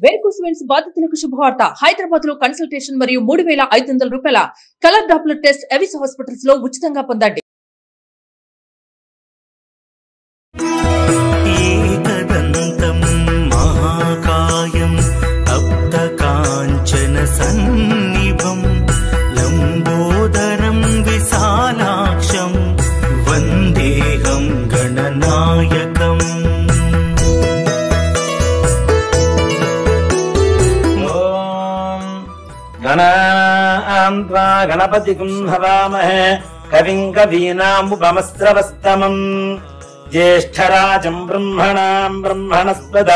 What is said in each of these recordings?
Varicose veins బాధితులకు శుభవార్త. హైదరాబాద్ లో కన్సల్టేషన్ మరియు 3,500 రూపాయల colour Doppler test Avis hospitals లో ఉచితంగా పొందండి. ఏకదంతం మహాకాయం తప్తకాంచన సన్నిభం లంబోదరం విశాలాక్షం వందేహం గణనాయకం. గణపతిం హవామహే కవిం కవీనాముపమస్రవస్తమం జ్యేష్ఠరాజం బ్రహ్మణాం బ్రహ్మణస్పద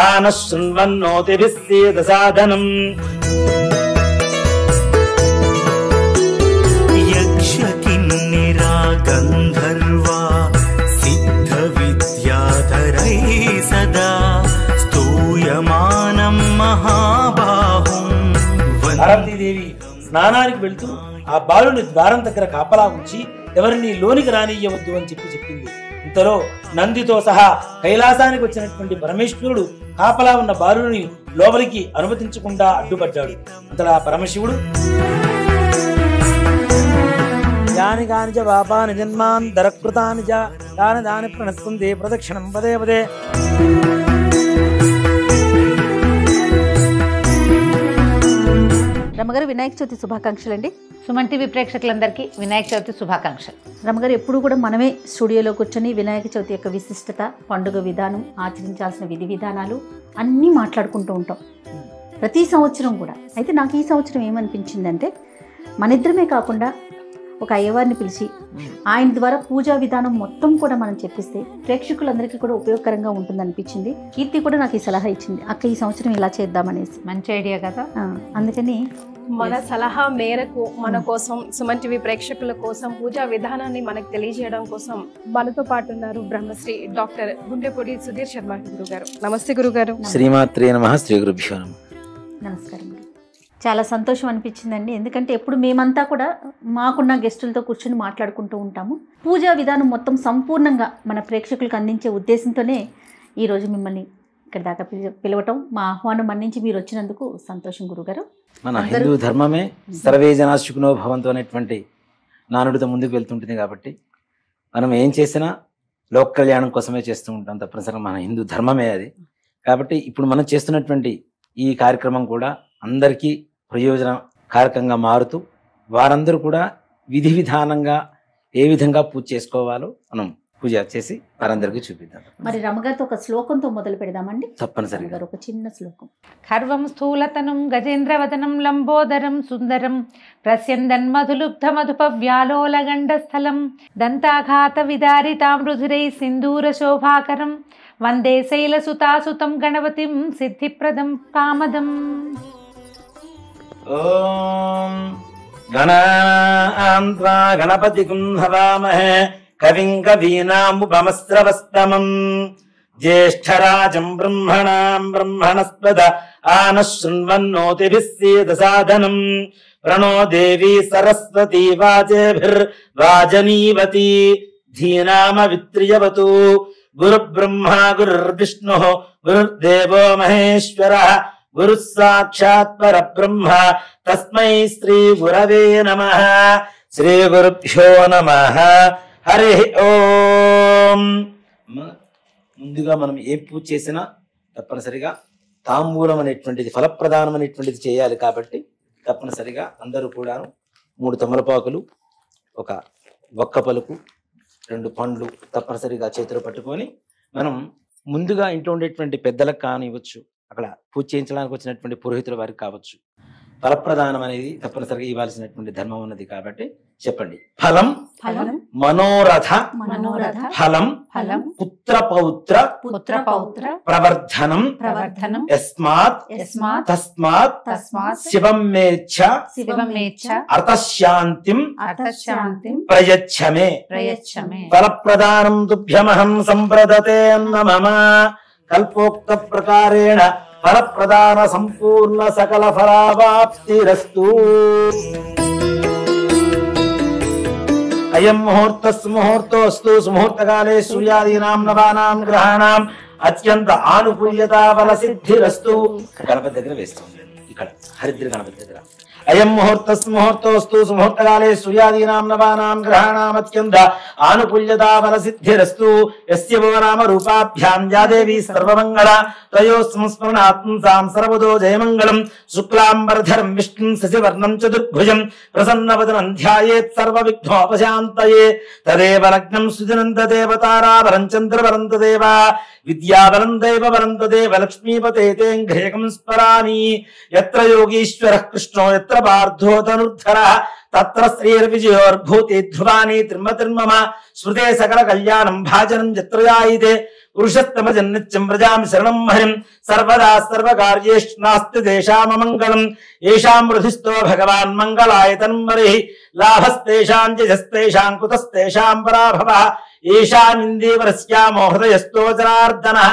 ఆనః శృణ్వన్నోతిభిः సేదసాదనం. యక్ష కిన్నెరా గంధర్వా సిద్ధ విద్యాధరై సదా స్తూయమానం మహాబాహుం. పార్వతీదేవి స్నానానికి వెళ్తూ ఆ బాలుని ద్వారం దగ్గర కాపలా ఉంచి ఎవరిని లోనికి రానియ్యవద్దు అని చెప్పింది. ఇంతలో నందితో సహా కైలాసానికి వచ్చినటువంటి పరమేశ్వరుడు కాపలా ఉన్న బాలుని లోపలికి అనుమతించకుండా అడ్డుపడ్డాడు. అంతలా పరమశివుడు యాని కానిచ పాపాని జన్మాన్ దరకృతాని చ దాని దాని ప్రణస్కందే ప్రదక్షిణం పదే పదే. రమగారు వినాయక చవితి శుభాకాంక్షలు అండి. సుమన్ టీవీ ప్రేక్షకులందరికీ వినాయక చవితి శుభాకాంక్షలు. రమగారు ఎప్పుడు కూడా మనమే స్టూడియోలో కూర్చొని వినాయక చవితి యొక్క విశిష్టత, పండుగ విధానం, ఆచరించాల్సిన విధి విధానాలు అన్నీ మాట్లాడుకుంటూ ఉంటాం ప్రతి సంవత్సరం కూడా. అయితే నాకు ఈ సంవత్సరం ఏమనిపించిందంటే, మన ఇద్దరమే కాకుండా ఒక అయ్యవారిని పిలిచి ఆయన ద్వారా పూజా విధానం మొత్తం కూడా మనం చెప్పిస్తే ప్రేక్షకులందరికీ కూడా ఉపయోగకరంగా ఉంటుందనిపించింది. కీర్తి కూడా నాకు ఈ సలహా ఇచ్చింది, అక్క ఈ సంవత్సరం ఇలా చేద్దామనేసి. మంచి ఐడియా కదా. అందుకని మన సలహా మేరకు మన కోసం, సుమన్ టీవీ ప్రేక్షకుల కోసం పూజా విధానాన్ని మనకు తెలియజేయడం కోసం మనతో పాటు ఉన్నారు బ్రహ్మశ్రీ డాక్టర్ గుండెపూడి సుధీర్ శర్మ గురుగారు. నమస్తే గురుగారు. శ్రీమాత్రే నమః. శ్రీ గురుభ్యో నమః. నమస్కారం. చాలా సంతోషం అనిపించిందండి, ఎందుకంటే ఎప్పుడు మేమంతా కూడా మాకున్న గెస్టులతో కూర్చొని మాట్లాడుకుంటూ ఉంటాము. పూజా విధానం మొత్తం సంపూర్ణంగా మన ప్రేక్షకులకు అందించే ఉద్దేశంతోనే ఈరోజు మిమ్మల్ని ఇక్కడ దాకా పిలవటం, మా ఆహ్వానం మన్నించి మీరు వచ్చినందుకు సంతోషం గురుగారు. మన హిందూ ధర్మమే సర్వే జనా సుఖినో భవంతు అనేటువంటి నానుడితో ముందుకు వెళ్తుంటుంది. కాబట్టి మనం ఏం చేసినా లోక కళ్యాణం కోసమే చేస్తూ ఉంటాం, తప్పనిసరిగా మన హిందూ ధర్మమే అది. కాబట్టి ఇప్పుడు మనం చేస్తున్నటువంటి ఈ కార్యక్రమం కూడా అందరికీ ప్రయోజనకారకంగా మారుతూ వారందరూ కూడా విధి విధానంగా ఏ విధంగా పూజ చేసుకోవాలో మనం పూజ చేసి వారందరికీ చూపిద్దాం. మరి రమగారితో ఒక శ్లోకంతో మొదలు పెడదామండి. తప్పనిసరిగా ఒక చిన్న శ్లోకం. ఖర్వం స్థూలతనం గజేంద్రవదనం లంబోదరం సుందరం ప్రస్యందన్ మధులుబ్ధ మధుప వ్యాలోలగండస్థలం దంతాఘాత విదారితాం రుధిరై సింధూర శోభాకరం వందే శైలసుతాసుతం గణపతిం సిద్ధిప్రదం కామదం. ఓం గణాన్వా గణపతిం హవామహే కవిం కవీనాముపమస్రవస్తమం జ్యేష్ఠరాజం బ్రహ్మణాం బ్రహ్మణస్పద ఆనః శృణ్వన్నోతిభిः సేదసాదనం. ప్రణో దేవీ సరస్వతీ వాజేభిర్వాజనీవతి ధీనామవిత్రియవతు. గురుబ్రహ్మా గురుర్విష్ణుః గురుర్దేవో మహేశ్వరః గురు సాక్షాత్ పరబ్రహ్మ తస్మై శ్రీ గురవే నమః. శ్రీ గురుభ్యో నమః. హరి ఓం. ముందుగా మనం ఏ పూజ చేసినా తప్పనిసరిగా తాంబూలం అనేటువంటిది, ఫలప్రదానం అనేటువంటిది చేయాలి. కాబట్టి తప్పనిసరిగా అందరూ కూడా 3 తమలపాకులు, ఒక ఒక్క పలుకు, 2 పండ్లు తప్పనిసరిగా చేతులు పట్టుకొని మనం ముందుగా ఇంట్లో ఉండేటువంటి పెద్దలకు కానివ్వచ్చు, అక్కడ పూజ చేయించడానికి వచ్చినటువంటి పురోహితుల వారికి కావచ్చు, ఫలప్రదానం అనేది తప్పనిసరిగా ఇవ్వాల్సినటువంటి ధర్మం ఉన్నది. కాబట్టి చెప్పండి. ఫలం మనోరథ ఫలం పుత్ర పౌత్ర ప్రవర్ధనం యస్మాత్ తస్మాత్ శివం మేచ్ఛ అర్థశాంతిం ప్రయచ్ఛమే. ఫలప్రదానం తుభ్యమహం సంప్రదతే నమః. కల్పోక్త ప్రకారేణ ఫలప్రదాన సంపూర్ణ సకల ఫలావాప్తిరస్తు. అయం ముహూర్తస్ ముహూర్తోస్తు. సుముహూర్తకాలే సూర్యాదీనాం నవానాం గ్రహాణాం అత్యంత ఆనుకూల్యత బల సిద్ధిరస్తు. గణపతి దగ్గర వేస్తుంది, ఇక్కడ హరిద్ర గణపతి దగ్గర. అయం ముహూర్తోస్తు సుముహూర్తకాలే సూర్యాదీనాం నవానాం గ్రహాణాం అత్యంత ఆనుకూల్యతా బల సిద్ధిరస్తు. యస్య భువనామ రూపాభ్యాం యా దేవీ సర్వమంగళ త్రయో సంస్మరణాత్మసాం సర్వదో జయమంగళం. శుక్లాంబరధరం విష్ణుం శశివర్ణం చతుర్భుజం ప్రసన్నవదనం ధ్యాయేత్ సర్వవిఘ్నోపశాంతయే. తదేవ లగ్నం సుదినం తదేవ తారాబలం చంద్రబలం తదేవ విద్యాబలం దైవబలం తదేవ లక్ష్మీపతే తేంఘ్రేకం స్మరామి. యత్ర యోగీశ్వరః కృష్ణో యత్ర పార్థో ధనుర్ధరః తత్ర శ్రీర్విజయోర్భూతి ధ్రువాని తిర్మతిర్మమ. స్మృతే సకల కళ్యాణం భాజనం యత్ర జాయితే పురుషత్తమ జన్నిత్యం వ్రజామి శరణం హరిం. సర్వదా సర్వకార్యేషు నాస్తి తేషామమంగళం. ఏషాం హృదిస్థో భగవాన్ మంగళాయ తన్మరిః. లాభస్తేషాం జస్తేషాం కుతస్తేషాం పరాభవః. ఏషామిందేవరస్యామో హృదయస్థో జనార్దనః.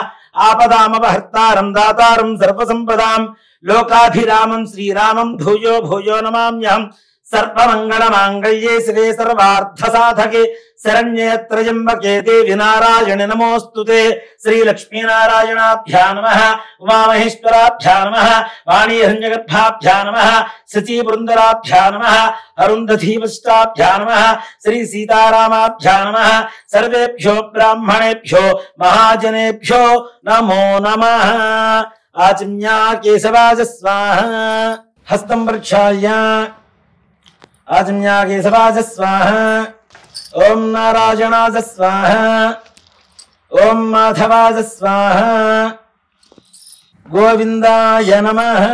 ఆపదామపహర్తారం దాతారం సర్వసంపదాం లోకాభిరామం శ్రీరామం భూయో భూయో నమామ్యహం. సర్వమంగళమాంగళ్యే శివే సర్వార్థసాధకే శరణ్యే త్రయంబకే దేవి నారాయణి నమోస్తుతే. శ్రీలక్ష్మీనారాయణాభ్యా నమః. ఉమామహేశ్వరాభ్యా నమః. వాణీహిరణ్యగర్భాభ్యా నమః. శచీబృందరాభ్యా నమః. అరుంధధీవష్టాభ్యా నమః. శ్రీ సీతారామాభ్యా నమః. సర్వేభ్యో బ్రాహ్మణేభ్యో మహాజనేభ్యో నమో నమః. ఆచమ్యా కేశవాజ స్వాహ. హస్తం ప్రక్షాళ్య ఆచమ్యా కేశవాజ స్వాహ. ఓం నారాయణాజ స్వాహ. ఓం మాధవాజ స్వాహ. గోవిందాయ నమః.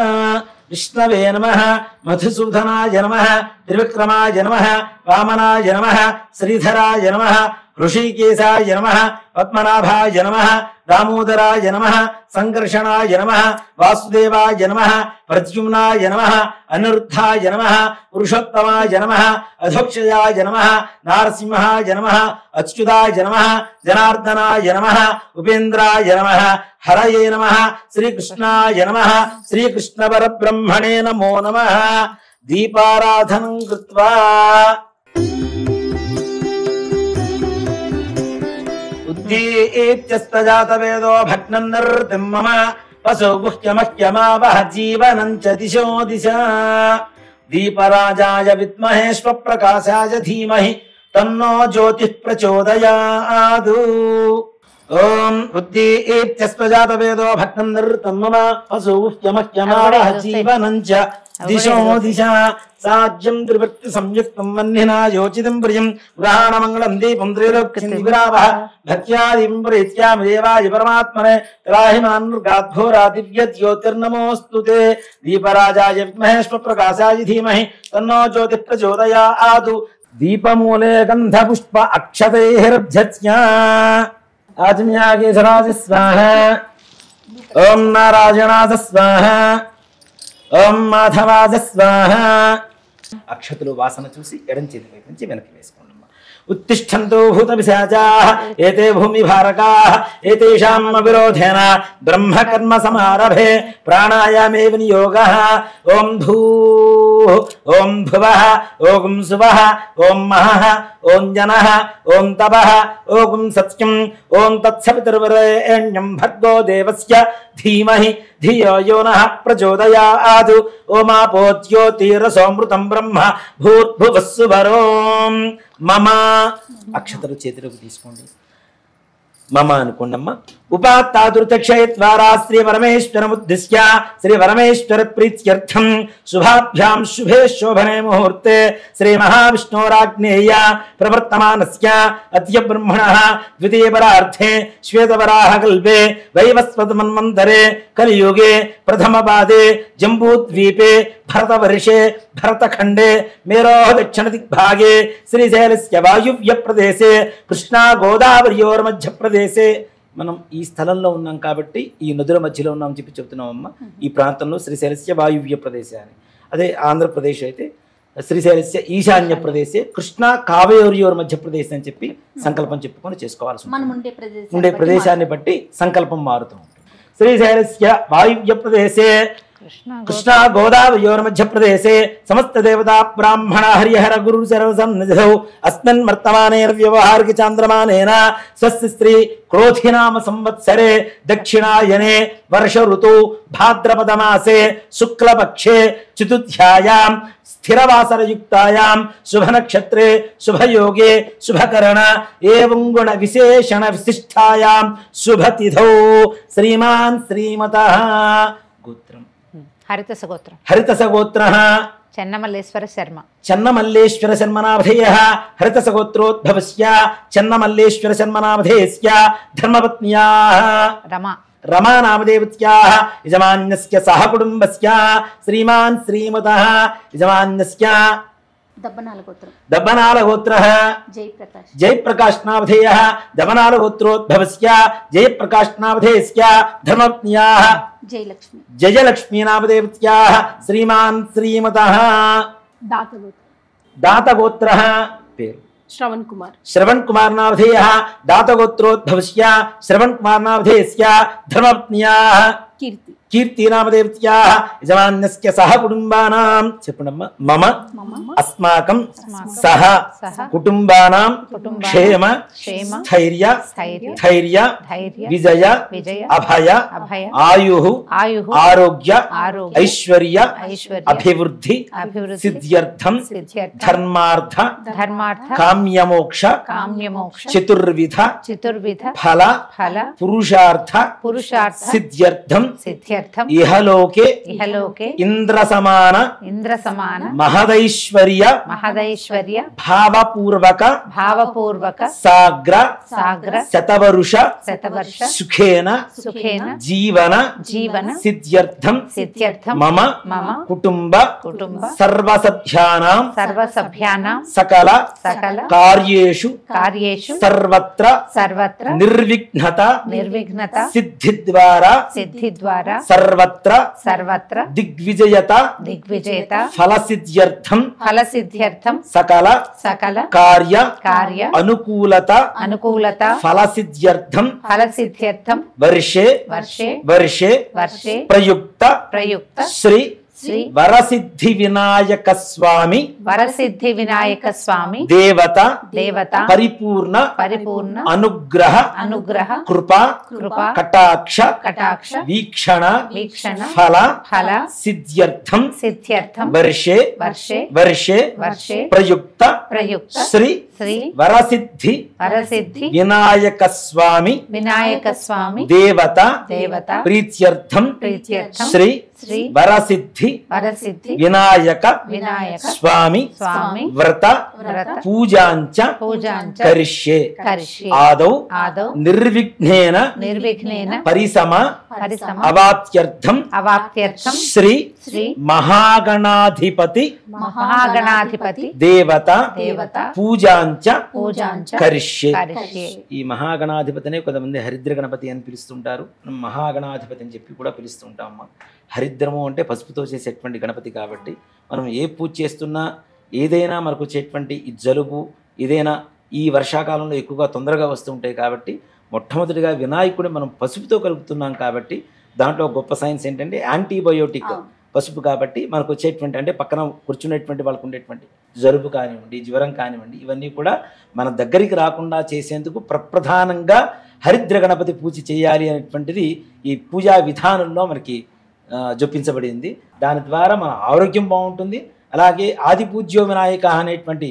విష్ణవే నమః. మధుసూదనాయ నమః. త్రివిక్రమాయ నమః. వామనాయ నమః. శ్రీధరాయ నమః. ఋషికేశాయ నమః. పద్మనాభాయ నమః. దామోదరాయ నమః. సంకర్షణాయ నమః. వాసుదేవాయ నమః. ప్రద్యుమ్నాయ నమః. అనిరుద్ధాయ నమః. పురుషోత్తమాయ నమః. అధోక్షయాయ నమః. నారసింహాయ నమః. అచ్యుతాయ నమః. జనార్దనాయ నమః. ఉపేంద్రాయ నమః. హరయే నమః. శ్రీకృష్ణాయ నమః. శ్రీకృష్ణ పరబ్రహ్మణే నమో నమః. దీపారాధనం కృత్వా ఉద్దీప్యస్తజాతవేదో భగ్నం నిర్తిం మమ వసో గుహ్యమహ్యమావహ జీవనం చ దిశో దిశ. దీపరాజాయ విద్మహే స్వప్రకాశాయ ధీమహి తన్నో జ్యోతిః ప్రచోదయాదు. ఓం ఉద్దీప్యస్తజాతవేదో భగ్నం నిర్తిం మమ వసో గుహ్యమహ్యమావహ జీవనం చ దిశో దిశ. సాజ్యం త్రివృత్తి సంయుక్తం వన్నినా యోచితం ప్రియం గ్రహాణమంగళం దీపం త్రైలోక్యం విరావః. భక్త్యా దీపం ప్రీత్యామి దేవాయ పరమాత్మనే త్రాహిమాన్గాద్ఘోరా దివ్య జ్యోతిర్నమోస్తుతే. దీపరాజాయ విద్మహే స్వప్రకాశాయ ధీమహి తన్నో జ్యోతిః ప్రచోదయాదు. దీపమూలే గంధపుష్ప అక్షతైర్భ్యత్య ఆచమ్యా కేశరాజ స్వాహ. ఓం నారాయణాజ స్వాహ. ఓం మాధవాజ స్వాహ. అక్షతులు వాసన చూసి ఎడం చేతి వైపు నుంచి వెనక్కి వేసుకోండి. ఉత్తిష్టంతో భూత పిశాచాః ఏతే భూమి భారకాః ఏతేషాం విరోధేన బ్రహ్మకర్మ సమారభే ప్రాణాయామే వినియోగః. ఓం భూః ఓం భువః ఓం సువః ఓం మహః ఓం జనః ఓం తపః ఓం సత్యం ఓం తత్సవితుర్వరేణ్యం భర్గో దేవస్య ధీమహి ధియో యో నః ప్రచోదయాదు. ఓమాపో జ్యోతిరసోమృతం బ్రహ్మ భూర్భువస్సువరోం మమ. అక్షతలు చేతిలోకి తీసుకోండి. మమ అనుకోండమ్మ. ఉపాత్తాదుర్తక్షయ ద్వారా శ్రీ పరమేశ్వరముద్దిశ్య శ్రీ పరమేశ్వర ప్రీత్యర్థం శుభాభ్యాం శుభే శోభనే ముహూర్తే శ్రీ మహావిష్ణోరాజ్ఞేయ ప్రవర్తమానస్య అద్య బ్రహ్మణః ద్వితీయపరార్థే శ్వేతవరాహ కల్పే వైవస్వతమన్వంతరే కలియుగే ప్రథమపాదే జంబూద్వీపే భరతవర్షే భరతఖండే మేరోః దక్షిణ దిగ్భాగే శ్రీశైలస్య వాయువ్య ప్రదేశే కృష్ణా గోదావరియోర్మధ్య ప్రదేశే. మనం ఈ స్థలంలో ఉన్నాం కాబట్టి ఈ నదుల మధ్యలో ఉన్నాం చెప్పి చెప్తున్నామమ్మా. ఈ ప్రాంతంలో శ్రీశైలస్య వాయువ్య ప్రదేశ అని. అదే ఆంధ్రప్రదేశ్ అయితే శ్రీశైలస్య ఈశాన్య ప్రదేశే కృష్ణా కావేరియోర్ మధ్య ప్రదేశ్ అని చెప్పి సంకల్పం చెప్పుకొని చేసుకోవాల్సి ఉంటుంది. ఉండే ప్రదేశాన్ని బట్టి సంకల్పం మారుతూ ఉంటుంది. శ్రీశైలస్య వాయువ్య ప్రదేశే కృష్ణ గోదావరియోర్ మధ్యప్రదేశే సమస్త దేవతా బ్రాహ్మణ హరిహర గురు సర్వసన్నిధౌ అస్మిన్ వర్తమానేర్వ్యవహారిక చాంద్రమానేన స్వస్తి స్త్రీ క్రోధినామ సంవత్సరే దక్షిణాయనే వర్ష ఋతు భాద్రపద మాసే శుక్లపక్షే చతుర్థ్యాయాం స్థిరవాసరయుక్తాయాం శుభనక్షత్రే శుభయోగే శుభకరణ ఏవం గుణ విశేషణ విశిష్టాయాం శుభతిథౌ శ్రీమాన్ శ్రీమతః గోత్రం హరితసగోత్రః చెన్నమల్లేశ్వర శర్మ చెన్నమల్లేశ్వర శర్మనామధేయః హరితసగోత్రోద్భవస్య చెన్నమల్లేశ్వర శర్మనామధేయస్య ధర్మపత్న్యాః रमा नामदेवत्याः यजमान्यस्य सह कुटुम्बस्य श्रीमान् श्रीमतः यजमान्यस्य दब्बनाल गोत्रः जयप्रकाश नामधेयः दब्बनाल गोत्रोद्भवस्य जयप्रकाश नामधेयस्य धर्मपत्न्याः जयलक्ष्मी नामदेवत्याः श्रीमान् श्रीमतः दातगोत्रः पेरु श्रवण कुमार नामधेयः दातगोत्रोद्भवस्य श्रवण कुमार नामधेयस्य धर्मपत्न्याः कीर्ति नामदेवत्याः यजमान्यस्य सह कुटुम्बानां చెప్పండమ్మా మమ అస్మాకం సహ కుటుంబానాం క్షేమ స్థైర్య విజయ అభయ ఆయుః ఆరోగ్య ఐశ్వర్య అభివృద్ధి సిద్ధ్యర్థం ధర్మార్థ కామ్యమోక్ష చతుర్విధ ఫల పురుషార్థ సిద్ధ్యర్థం ఇహలోకే ఇంద్ర సమాన మహదైశ్వర్య భావపూర్వక సాగ్ర శతవరుష సుఖేన జీవన సిద్ధ్యర్థం మమ కుటుంబ సర్వసభ్యానాం సకల కార్యేషు సర్వత్ర నిర్విఘ్నత సిద్ధి ద్వారా సర్వత్ర దిగ్విజయత ఫలసిద్ధ్యర్థం సకల కార్య అనుకూలత ఫలసిద్ధ్యర్థం వర్షే ప్రయుక్త శ్రీ వరసిద్ధి వినాయక స్వామి దేవత పరిపూర్ణ అనుగ్రహ కృపా కటాక్ష వీక్షణ ఫల సిద్ధ్యర్థం వర్షే ప్రయుక్త శ్రీ వరసిద్ధి వినాయక స్వామి దేవత ప్రీత్యర్థం శ్రీ వరసిద్ధి వినాయక స్వామి వ్రత పూజాంచ కరిష్యే ఆదౌ నిర్విఘ్నేన పరిసమ అవాప్త్యర్థం శ్రీ మహాగణాధిపతి దేవత పూజాంచ కరిష్యే. ఈ మహాగణాధిపతినే కొంతమంది హరిద్ర గణపతి అని పిలుస్తుంటారు, మహాగణాధిపతి అని చెప్పి కూడా పిలుస్తుంటాం. హరిద్రము అంటే పసుపుతో చేసేటువంటి గణపతి కాబట్టి మనం ఏ పూజ చేస్తున్నా ఏదైనా మనకు వచ్చేటువంటి ఈ జలుబు ఏదైనా ఈ వర్షాకాలంలో ఎక్కువగా తొందరగా వస్తుంటాయి కాబట్టి మొట్టమొదటిగా వినాయకుడిని మనం పసుపుతో కలుపుతున్నాం కాబట్టి దాంట్లో గొప్ప సైన్స్ ఏంటంటే యాంటీబయోటిక్ పసుపు కాబట్టి మనకు వచ్చేటువంటి అంటే పక్కన కూర్చునేటువంటి వాళ్ళకు ఉండేటువంటి జలుబు కానివ్వండి జ్వరం కానివ్వండి ఇవన్నీ కూడా మన దగ్గరికి రాకుండా చేసేందుకు ప్రప్రధానంగా హరిద్ర గణపతి పూజ చేయాలి అనేటువంటిది ఈ పూజా విధానంలో మనకి జొప్పించబడింది. దాని ద్వారా మన ఆరోగ్యం బాగుంటుంది. అలాగే ఆది పూజ్యో వినాయక అనేటువంటి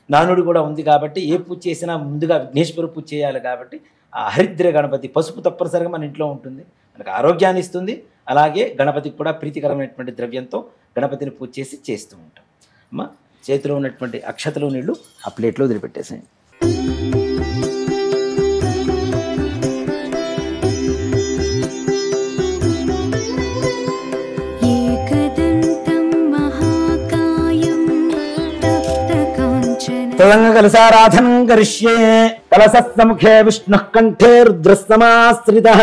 నానుడు కూడా ఉంది కాబట్టి ఏ పూజ చేసినా ముందుగా విఘ్నేశ్వర పూజ చేయాలి కాబట్టి ఆ హరిద్ర గణపతి పసుపు తప్పనిసరిగా మన ఇంట్లో ఉంటుంది, మనకు ఆరోగ్యాన్ని ఇస్తుంది. అలాగే గణపతికి కూడా ప్రీతికరమైనటువంటి ద్రవ్యంతో గణపతిని పూజ చేస్తూ ఉంటాం. అమ్మ చేతిలో ఉన్నటువంటి అక్షతలు నీళ్లు ఆ ప్లేట్లో వదిలిపెట్టేసాయి. కలసారాధనం కరిష్యే. కలసముఖే విష్ణు కంఠే రుద్రస్తమాశ్రితః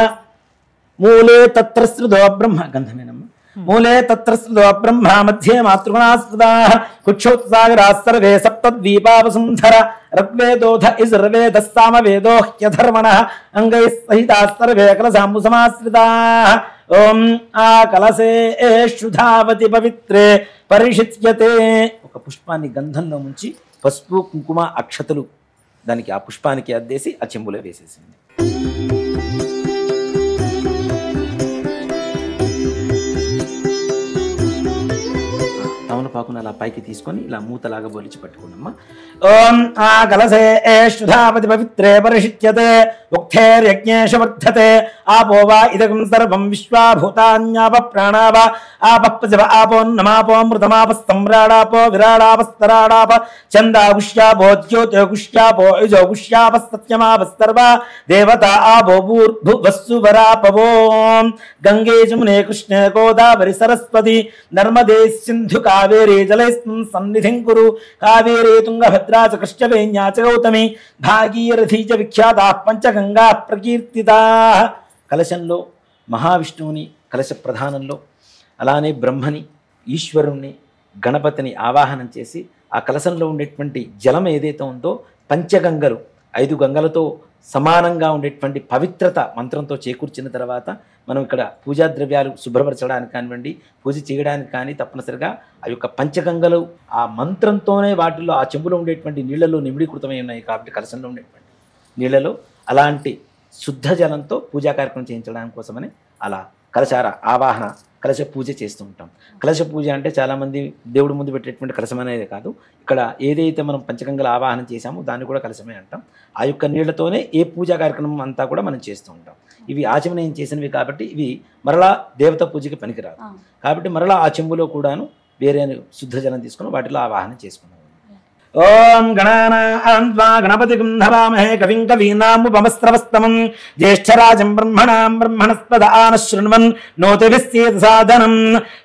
మూలే తత్ర శ్రుతో బ్రహ్మ గంధమేనమ్మ మూలే తత్ర శ్రుతో బ్రహ్మ మధ్యే మాతృగణాశ్రితాః కుక్షోత్సాగరాः సర్వే సప్తద్వీపావసుంధర ఋగ్వేదోధ యజుర్వేదः సామవేదో హ్యధర్వణः అంగైः సహితాः సర్వే కలసాంబుసమాశ్రితాः ఓం ఆ కలశేషు ధావతి పవిత్రే పరిషిత్యతే. ఒక పుష్పాన్ని గంధంలో ముంచి పసుపు కుంకుమ అక్షతలు దానికి ఆ పుష్పానికి అద్దేసి ఆ చెంబులో వేసేసింది. తమలపాకును అలా పైకి తీసుకొని ఇలా మూతలాగా బొలిచి పట్టుకున్నమ్మా. ఓం ఆ కలశేషు ధావతి పవిత్రే పరిషిత్యతే ఉక్తేర్యజ్ఞేషు వర్ధతే ఆపో వా ఇదగం సర్వం విశ్వాభూతాన్యాప ప్రాణాప ఆపః ఆపోన్నమాపోమృతమాప సమ్రాడాపో విరాడాపస్తరాడాప చందాగుష్యాపో జ్యోతిగుష్యాపో యుజోగుష్యాప సత్యమాపస్తర్వ దేవత ఆపో భూర్భువస్సువరాపవో. గంగే జమునే కృష్ణే గోదావరి సరస్వతి నర్మదే సింధు కావేరీ జలైస్మిన్ సన్నిధిం కురు. కావేరీ తుంగభద్రా చ కృష్ణవేణ్యా చ గౌతమి భాగీరథీ చ విఖ్యాతా పంచగంగా ప్రకీర్తితా. కలశంలో మహావిష్ణువుని కలశ ప్రధానంలో, అలానే బ్రహ్మని, ఈశ్వరుణ్ణి, గణపతిని ఆవాహనం చేసి ఆ కలశంలో ఉండేటువంటి జలం ఏదైతే ఉందో పంచగంగలు 5 గంగలతో సమానంగా ఉండేటువంటి పవిత్రత మంత్రంతో చేకూర్చిన తర్వాత మనం ఇక్కడ పూజా ద్రవ్యాలు శుభ్రపరచడానికి కానివ్వండి, పూజ చేయడానికి కానీ తప్పనిసరిగా ఆ యొక్క పంచగంగలు ఆ మంత్రంతోనే వాటిల్లో ఆ చెంబులో ఉండేటువంటి నీళ్లలో నిమిడీకృతమై ఉన్నాయి. కాబట్టి కలశంలో ఉండేటువంటి నీళ్లలో అలాంటి శుద్ధ జలంతో పూజా కార్యక్రమం చేయించడానికి కోసమని అలా కలశార ఆవాహన కలశ పూజ చేస్తూ ఉంటాం. కలశ పూజ అంటే చాలామంది దేవుడి ముందు పెట్టేటువంటి కలశం అనేది కాదు, ఇక్కడ ఏదైతే మనం పంచగంగల ఆవాహనం చేశామో దాన్ని కూడా కలశమే అంటాం. ఆ యొక్క నీళ్లతోనే ఏ పూజా కార్యక్రమం అంతా కూడా మనం చేస్తూ ఉంటాం. ఇవి ఆచమనం చేసినవి కాబట్టి ఇవి మరలా దేవత పూజకి పనికిరాదు. కాబట్టి మరలా ఆ చెంబులో కూడాను వేరే శుద్ధ జలం తీసుకుని వాటిలో ఆవాహన చేసుకున్నాం. ఓం గణానాం త్వా గణపతిం హవామహే కవిం కవీనాముపమస్రవస్తమం జ్యేష్ఠరాజం బ్రహ్మణాం బ్రహ్మణస్పద ఆనశృణ్వన్ నోతిభిస్సేద సాధనం.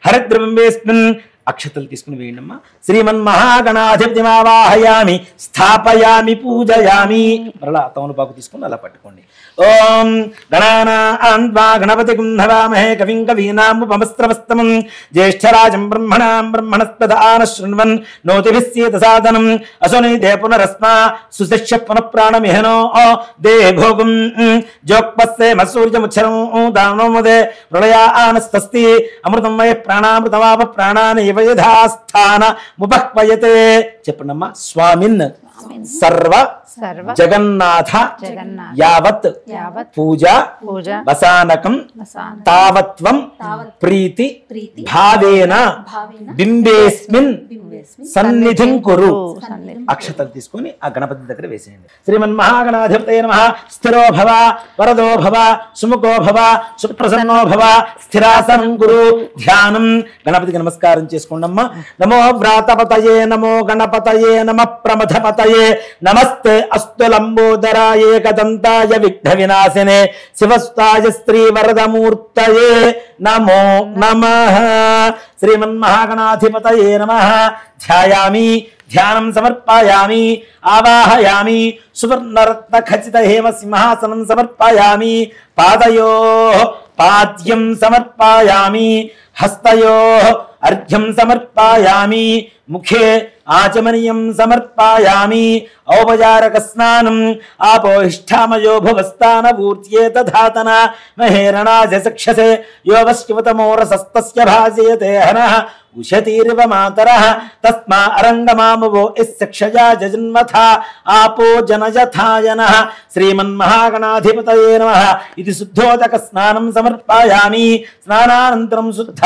హరిద్రబింబేస్మిన్ అక్షతలు తీసుకుని వేయండమ్మా. శ్రీమన్మహాగణాధిపతిమావాహయామి స్థాపయామి పూజయామి. మరలా తమలపాకు తీసుకుని అలా పట్టుకోండి. ఓం గణానాం త్వా గణపతిం హవామహే కవిం కవీనాముపమస్రవస్తమం జ్యేష్ఠరాజం బ్రహ్మణాం బ్రహ్మణస్పద ఆనశృణ్వన్ నోతిభిస్సేద సాధనం. అసునీతే పునరస్మా సుశిష్య పునఃప్రాణమిహనో దేహే భోగం జోక్పస్సే మసూర్యముచ్చరం దానోముదే ప్రళయా ఆనస్తస్తి అమృతం వయ ప్రాణామృతమాప ప్రాణాని యథాస్థాన ముపహ్వయతే. చెప్పండమ్మా. స్వామిన్ సర్వ జగన్నాథ యావత్ పూజ వసానకం తావత్వం ప్రీతి భావేన బింబేస్మిన్ సన్నిధిం కురు. అక్షతలు తీసుకొని ఆ గణపతి దగ్గర వేసేయండి. శ్రీమన్మహాగణాధిపతయే నమః. స్థిరో భవ వరదో భవ సుముఖో భవ సుప్రసన్నో భవ స్థిరాసనం కురు. ధ్యానం. గణపతికి నమస్కారం చేసుకోండమ్మా. నమో వ్రాతపతయే నమో గణపతయే నమ ప్రమథపతయే నమస్తే అస్తు లంబోదరాయ ఏకదంతాయ విఘ్న వినాశినే శివస్తాయ శ్రీ వరదమూర్తయే నమో నమః. శ్రీమన్మహాగణాధిపతయే నమః. ధ్యాయామి ధ్యానం సమర్పయామి ఆవాహయామి సువర్ణరత్న ఖచిత హేమ సింహాసనం సమర్పయామి. పాదయో పాద్యం సమర్పయామి హస్తయో అర్ఘ్యం సమర్పయామి ముఖే ఆచమనీయం సమర్పయామి. ఔపచారక స్నానం ఆపోహిష్టామయో భవస్థాన పూర్త్యేత ధాతన మహేరణాజ సక్షసే యోవశివతమోరసస్తస్య భాజయతే హనః ఉషతీరివ మాతరః తస్మా అరంగమామవో ఇస్సక్షజా జజన్మథ ఆపో జనజథాయనః. శ్రీమన్మహాగణాధిపతయే నమః. ఇది శుద్ధోదక స్నానం సమర్పయామి. స్నానానంతరం శుద్ధ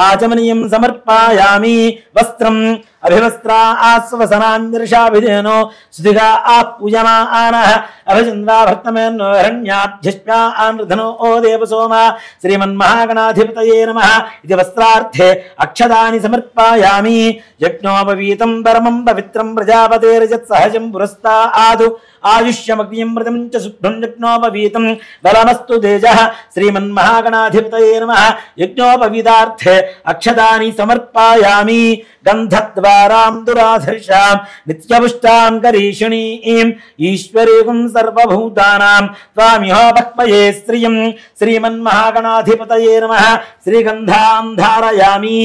ఆచమనీయం సమర్పయామి. వస్త్రం అభివస్త్రా ఆస్వసనాన్యర్షాభిధేనో సుధిగా ఆపూజమానః అభిచంద్రాభర్తమేన్నో హిరణ్యాభ్యశ్వా ఆనృధనో ఓ దేవసోమ. శ్రీమన్మహాగణాధిపతయే నమః. ఇది వస్త్రార్థే అక్షదాని సమర్పయామి. యజ్ఞోపవీతం పరమం పవిత్రం ప్రజాపతేర్యత్ సహజం పురస్తాదు ఆయుష్యమగ్నియం మృతం చ శుభ్రం యజ్ఞోపవీతం బలమస్తు తేజః. శ్రీమన్మహాగణాధిపతయే నమః. యజ్ఞోపవీతార్థే అక్షదాని సమర్పయామి. గంధద్వారాం దురాధర్షాం నిత్యపుష్టాం కరీషిణీం ఈశ్వరీం సర్వభూతానాం త్వామిహోపక్వయే శ్రియం. శ్రీమన్మహాగణాధిపతయే నమః. శ్రీగంధాం ధారయామి.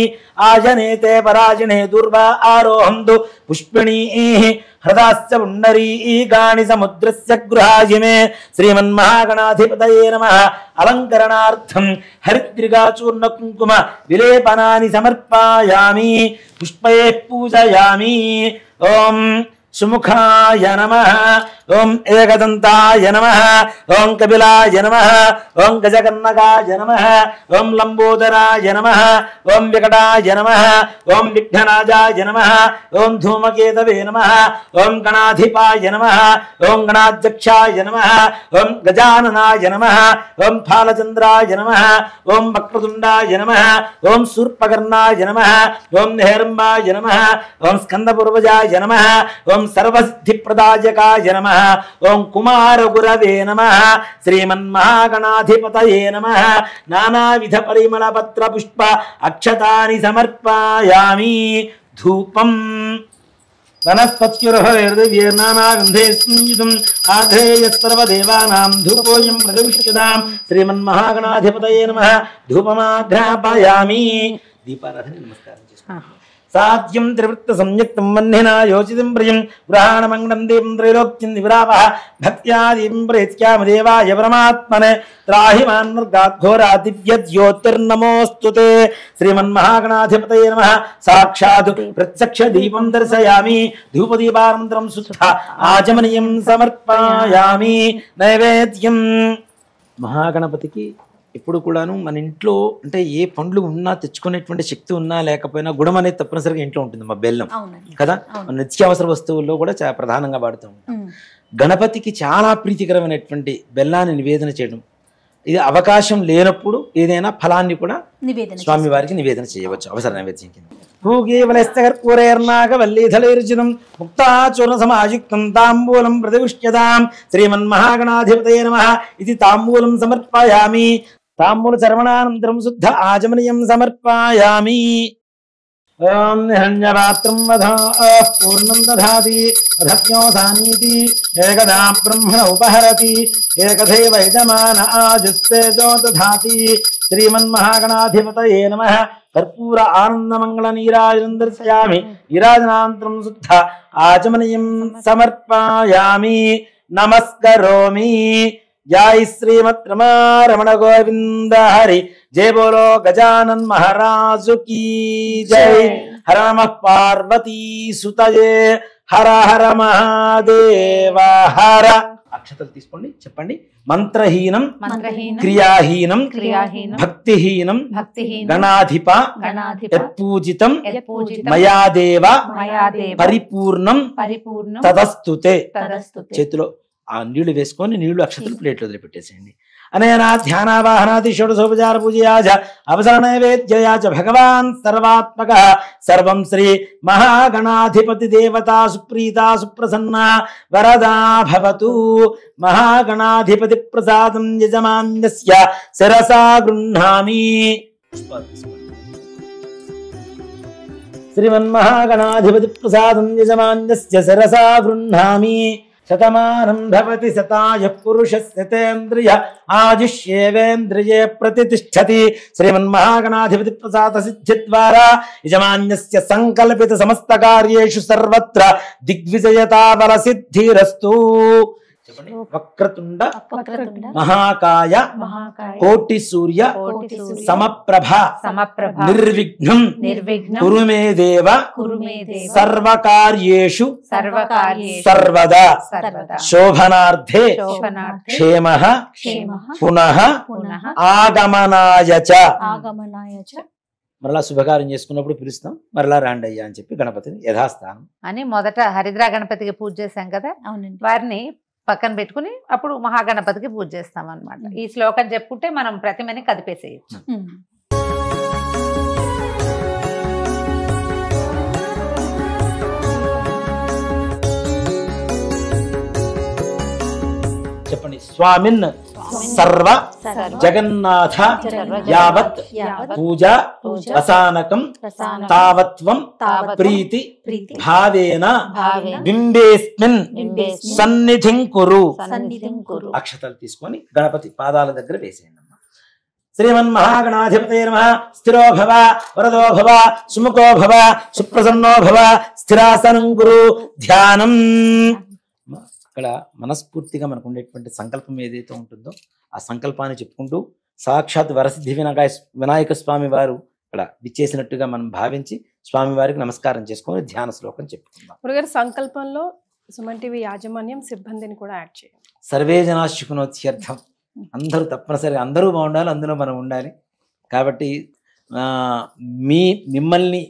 ఆజనేతే పరాజినే దుర్వా ఆరోహంతు పుష్పిణీః హృదాస్య పుండరీకాణి సముద్రస్య గృహాజిమే శ్రీమన్మహాగణాధిపతయే నమః. అలంకరణార్థం హరిద్రికాచూర్ణ కుంకుమ విలేపనాని సమర్పయామి. పుష్పైః పూజయామి. ఓం సుముఖాయ నమః. ఓం ఏకదంతాయ నమః. ఓం కపిలాయ నమః. ఓం గజకర్ణకాయ నమః. ఓం లంబోదరాయ నమః. ఓం వికటాయ నమః. ఓం విఘ్నరాజాయ నమః. ఓం ధూమకేతవే నమః. ఓం గణాధిపాయ నమః. ఓం గణాధ్యక్షాయ నమః. ఓం గజాననాయ నమః. ఓం ఫాలచంద్రాయ నమః. ఓం వక్రతుండాయ నమః. ఓం శూర్పకర్ణాయ నమః. ఓం నిహరంబాయ నమః. ఓం స్కందపూర్వజాయ నమః. ఓం సర్వసిద్ధిప్రదాయకాయ నమః. ఓం కుమారగురవే నమః. శ్రీమన్మహాగణాధిపతయే నమః. నానావిధ పరిమళ పత్ర పుష్ప అక్షతాని సమర్పయామి. ధూపం వనస్పత్యుర్హైర్దివ్యేర్నానాగంధైః ఆఘ్రేయః సర్వదేవానాం ధూపోయం ప్రతిష్ఠితాం. శ్రీమన్మహాగణాధిపతయే నమః. ధూపమాఘ్రాపయామి. దీపారాధన నమస్కారం చేసుకోండి. సాధ్యం త్రివృత్త సంయుక్తం వన్నినా యోచితం ప్రియం గ్రహాణమంగళం దేవం త్రైలోక్యం విరావః. భక్త్యా దీపం ప్రేత్యామి దేవాయ పరమాత్మనే. త్రాహి మాన్మర్గాద్ఘోరా దివ్య జ్యోతిర్నమోస్తుతే. శ్రీమన్మహాగణాధిపతయే నమః. సాక్షాత్ ప్రత్యక్ష దీపం దర్శయామి. ధూపదీపానంతరం శుద్ధ ఆచమనీయం సమర్పయామి. నైవేద్యం. మహాగణపతికి ఎప్పుడు కూడాను మన ఇంట్లో అంటే ఏ పండ్లు ఉన్నా తెచ్చుకునేటువంటి శక్తి ఉన్నా లేకపోయినా గుణం అనేది తప్పనిసరిగా ఇంట్లో ఉంటుంది. మా బెల్లం కదా, మన నిత్యావసర వస్తువుల్లో కూడా చాలా ప్రధానంగా వాడుతూ ఉంటాం. గణపతికి చాలా ప్రీతికరమైనటువంటి బెల్లాన్ని నివేదన చేయడం, ఇది అవకాశం లేనప్పుడు ఏదైనా ఫలాన్ని కూడా స్వామి వారికి నివేదన చేయవచ్చు అవసర నైవేద్యం కింద. పూగీవలస్తకర్పూరైర్నాగవల్లీధలైర్జితం ముక్తాచూర్ణ సమాయుక్తం తాంబూలం ప్రతిష్ఠ్యతాం. శ్రీమన్మహాగణాధిపతయే నమః. ఇది తాంబూలం సమర్పయామి. తాంబూల చర్వణానంతరం శుద్ధ ఆచమనీయం సమర్పయామి. ఓం నిహన్యపాత్రం వధ పూర్ణం దధాతి అధజ్ఞోధానీతి ఏకదా బ్రహ్మణ ఉపహరతి ఏకథైవ యజమాన ఆజస్తేజో దధాతి. శ్రీమన్మహాగణాధిపతయే నమః. కర్పూర ఆనందమంగళ నీరాజనం దర్శయామి. నీరాజనానంతరం శుద్ధ ఆచమనీయం సమర్పయామి. నమస్కరోమి. జై శ్రీమద్ రమణ గోవింద హరి. జయ బోలో గజానన్ మహారాజు కీ జై. హర నమః పార్వతీ సుతయే. హర హర మహాదేవ హర. అక్షతలు తీసుకోండి, చెప్పండి. మంత్రహీనం క్రియాహీనం భక్తిహీనం గణాధిప యత్పూజితం మయాదేవ పరిపూర్ణం తదస్తుతే. చేతిలో ఆ నీళ్లు వేసుకొని నీళ్లు అక్షతలు ప్లేట్లు వదిలిపెట్టేసేయండి. అనేనా ధ్యానావాహనాది షోడశోపచార పూజయాచ అవసర నైవేద్యయాచ భగవాన్ సర్వాత్మక సర్వం శ్రీ మహాగణాధిపతి దేవతా సుప్రీతా సుప్రసన్న వరదా భవతు. మహాగణాధిపతి ప్రసాదం యజమాన్యస్య శిరసా గృహ్ణామి. శ్రీమన్మహాగణాధిపతి ప్రసాదం యజమాన్యస్య శిరసా గృహ్ణామి. శతమానం భవతి శతాయ పురుషస్యతేంద్రియ ఆయుష్యేవేంద్రియే ప్రతిష్ఠతి. శ్రీమన్మహాగణాధిపతి ప్రసాద సిద్ధి ద్వారా యజమాన్యస్య సంకల్పిత సమస్త కార్యేషు సర్వత్ర దిగ్విజయతావల సిద్ధిరస్తు. వక్రతుండ మహాకాయ కోటి సూర్య సమప్రభ నిర్విఘ్నం కురు మే దేవ సర్వకార్యేషు సర్వదా శోభనార్థే క్షేమః పునః ఆగమనాయ చ. మరలా శుభకార్యం చేసుకున్నప్పుడు పిలుస్తాం, మరలా రాండి అయ్యా అని చెప్పి గణపతిని యథాస్థానం అని మొదట హరిద్రా గణపతికి పూజ చేశాం కదా, వారిని పక్కన పెట్టుకుని అప్పుడు మహాగణపతికి పూజ చేస్తాం అన్నమాట. ఈ శ్లోకం చెప్పుకుంటే మనం ప్రతిమని కదిపేసేయచ్చు. చెప్పండి. స్వామిన్ సర్వ జగన్నాథ యావత్ పూజ వసానకం తావత్వం ప్రీతి భావేన బింబేస్మిన్ సన్నిధిం కురు. అక్షతలు తీసుకొని గణపతి పాదాల దగ్గర వేసేయండి. శ్రీమన్మహాగణాధిపతయే నమః. స్థిరో భవ వరదో భవ సుముఖో భవ సుప్రసన్నో భవ స్థిరాసనం గురు ధ్యానం. ఇక్కడ మనస్ఫూర్తిగా మనకు ఉండేటువంటి సంకల్పం ఏదైతే ఉంటుందో ఆ సంకల్పాన్ని చెప్పుకుంటూ సాక్షాత్ వరసిద్ధి వినాయక స్వామి వారు ఇక్కడ విచ్చేసినట్టుగా మనం భావించి స్వామి వారికి నమస్కారం చేసుకొని ధ్యాన శ్లోకం చెప్పుకుందాం. గురుగారు సంకల్పంలో సుమన్ టీవీ యాజమాన్యం సిబ్బందిని కూడా యాడ్ చేయండి. సర్వే జనా శుకునోత్యర్థం. అందరూ తప్పనిసరిగా అందరూ బాగుండాలి, అందులో మనం ఉండాలి. కాబట్టి మిమ్మల్ని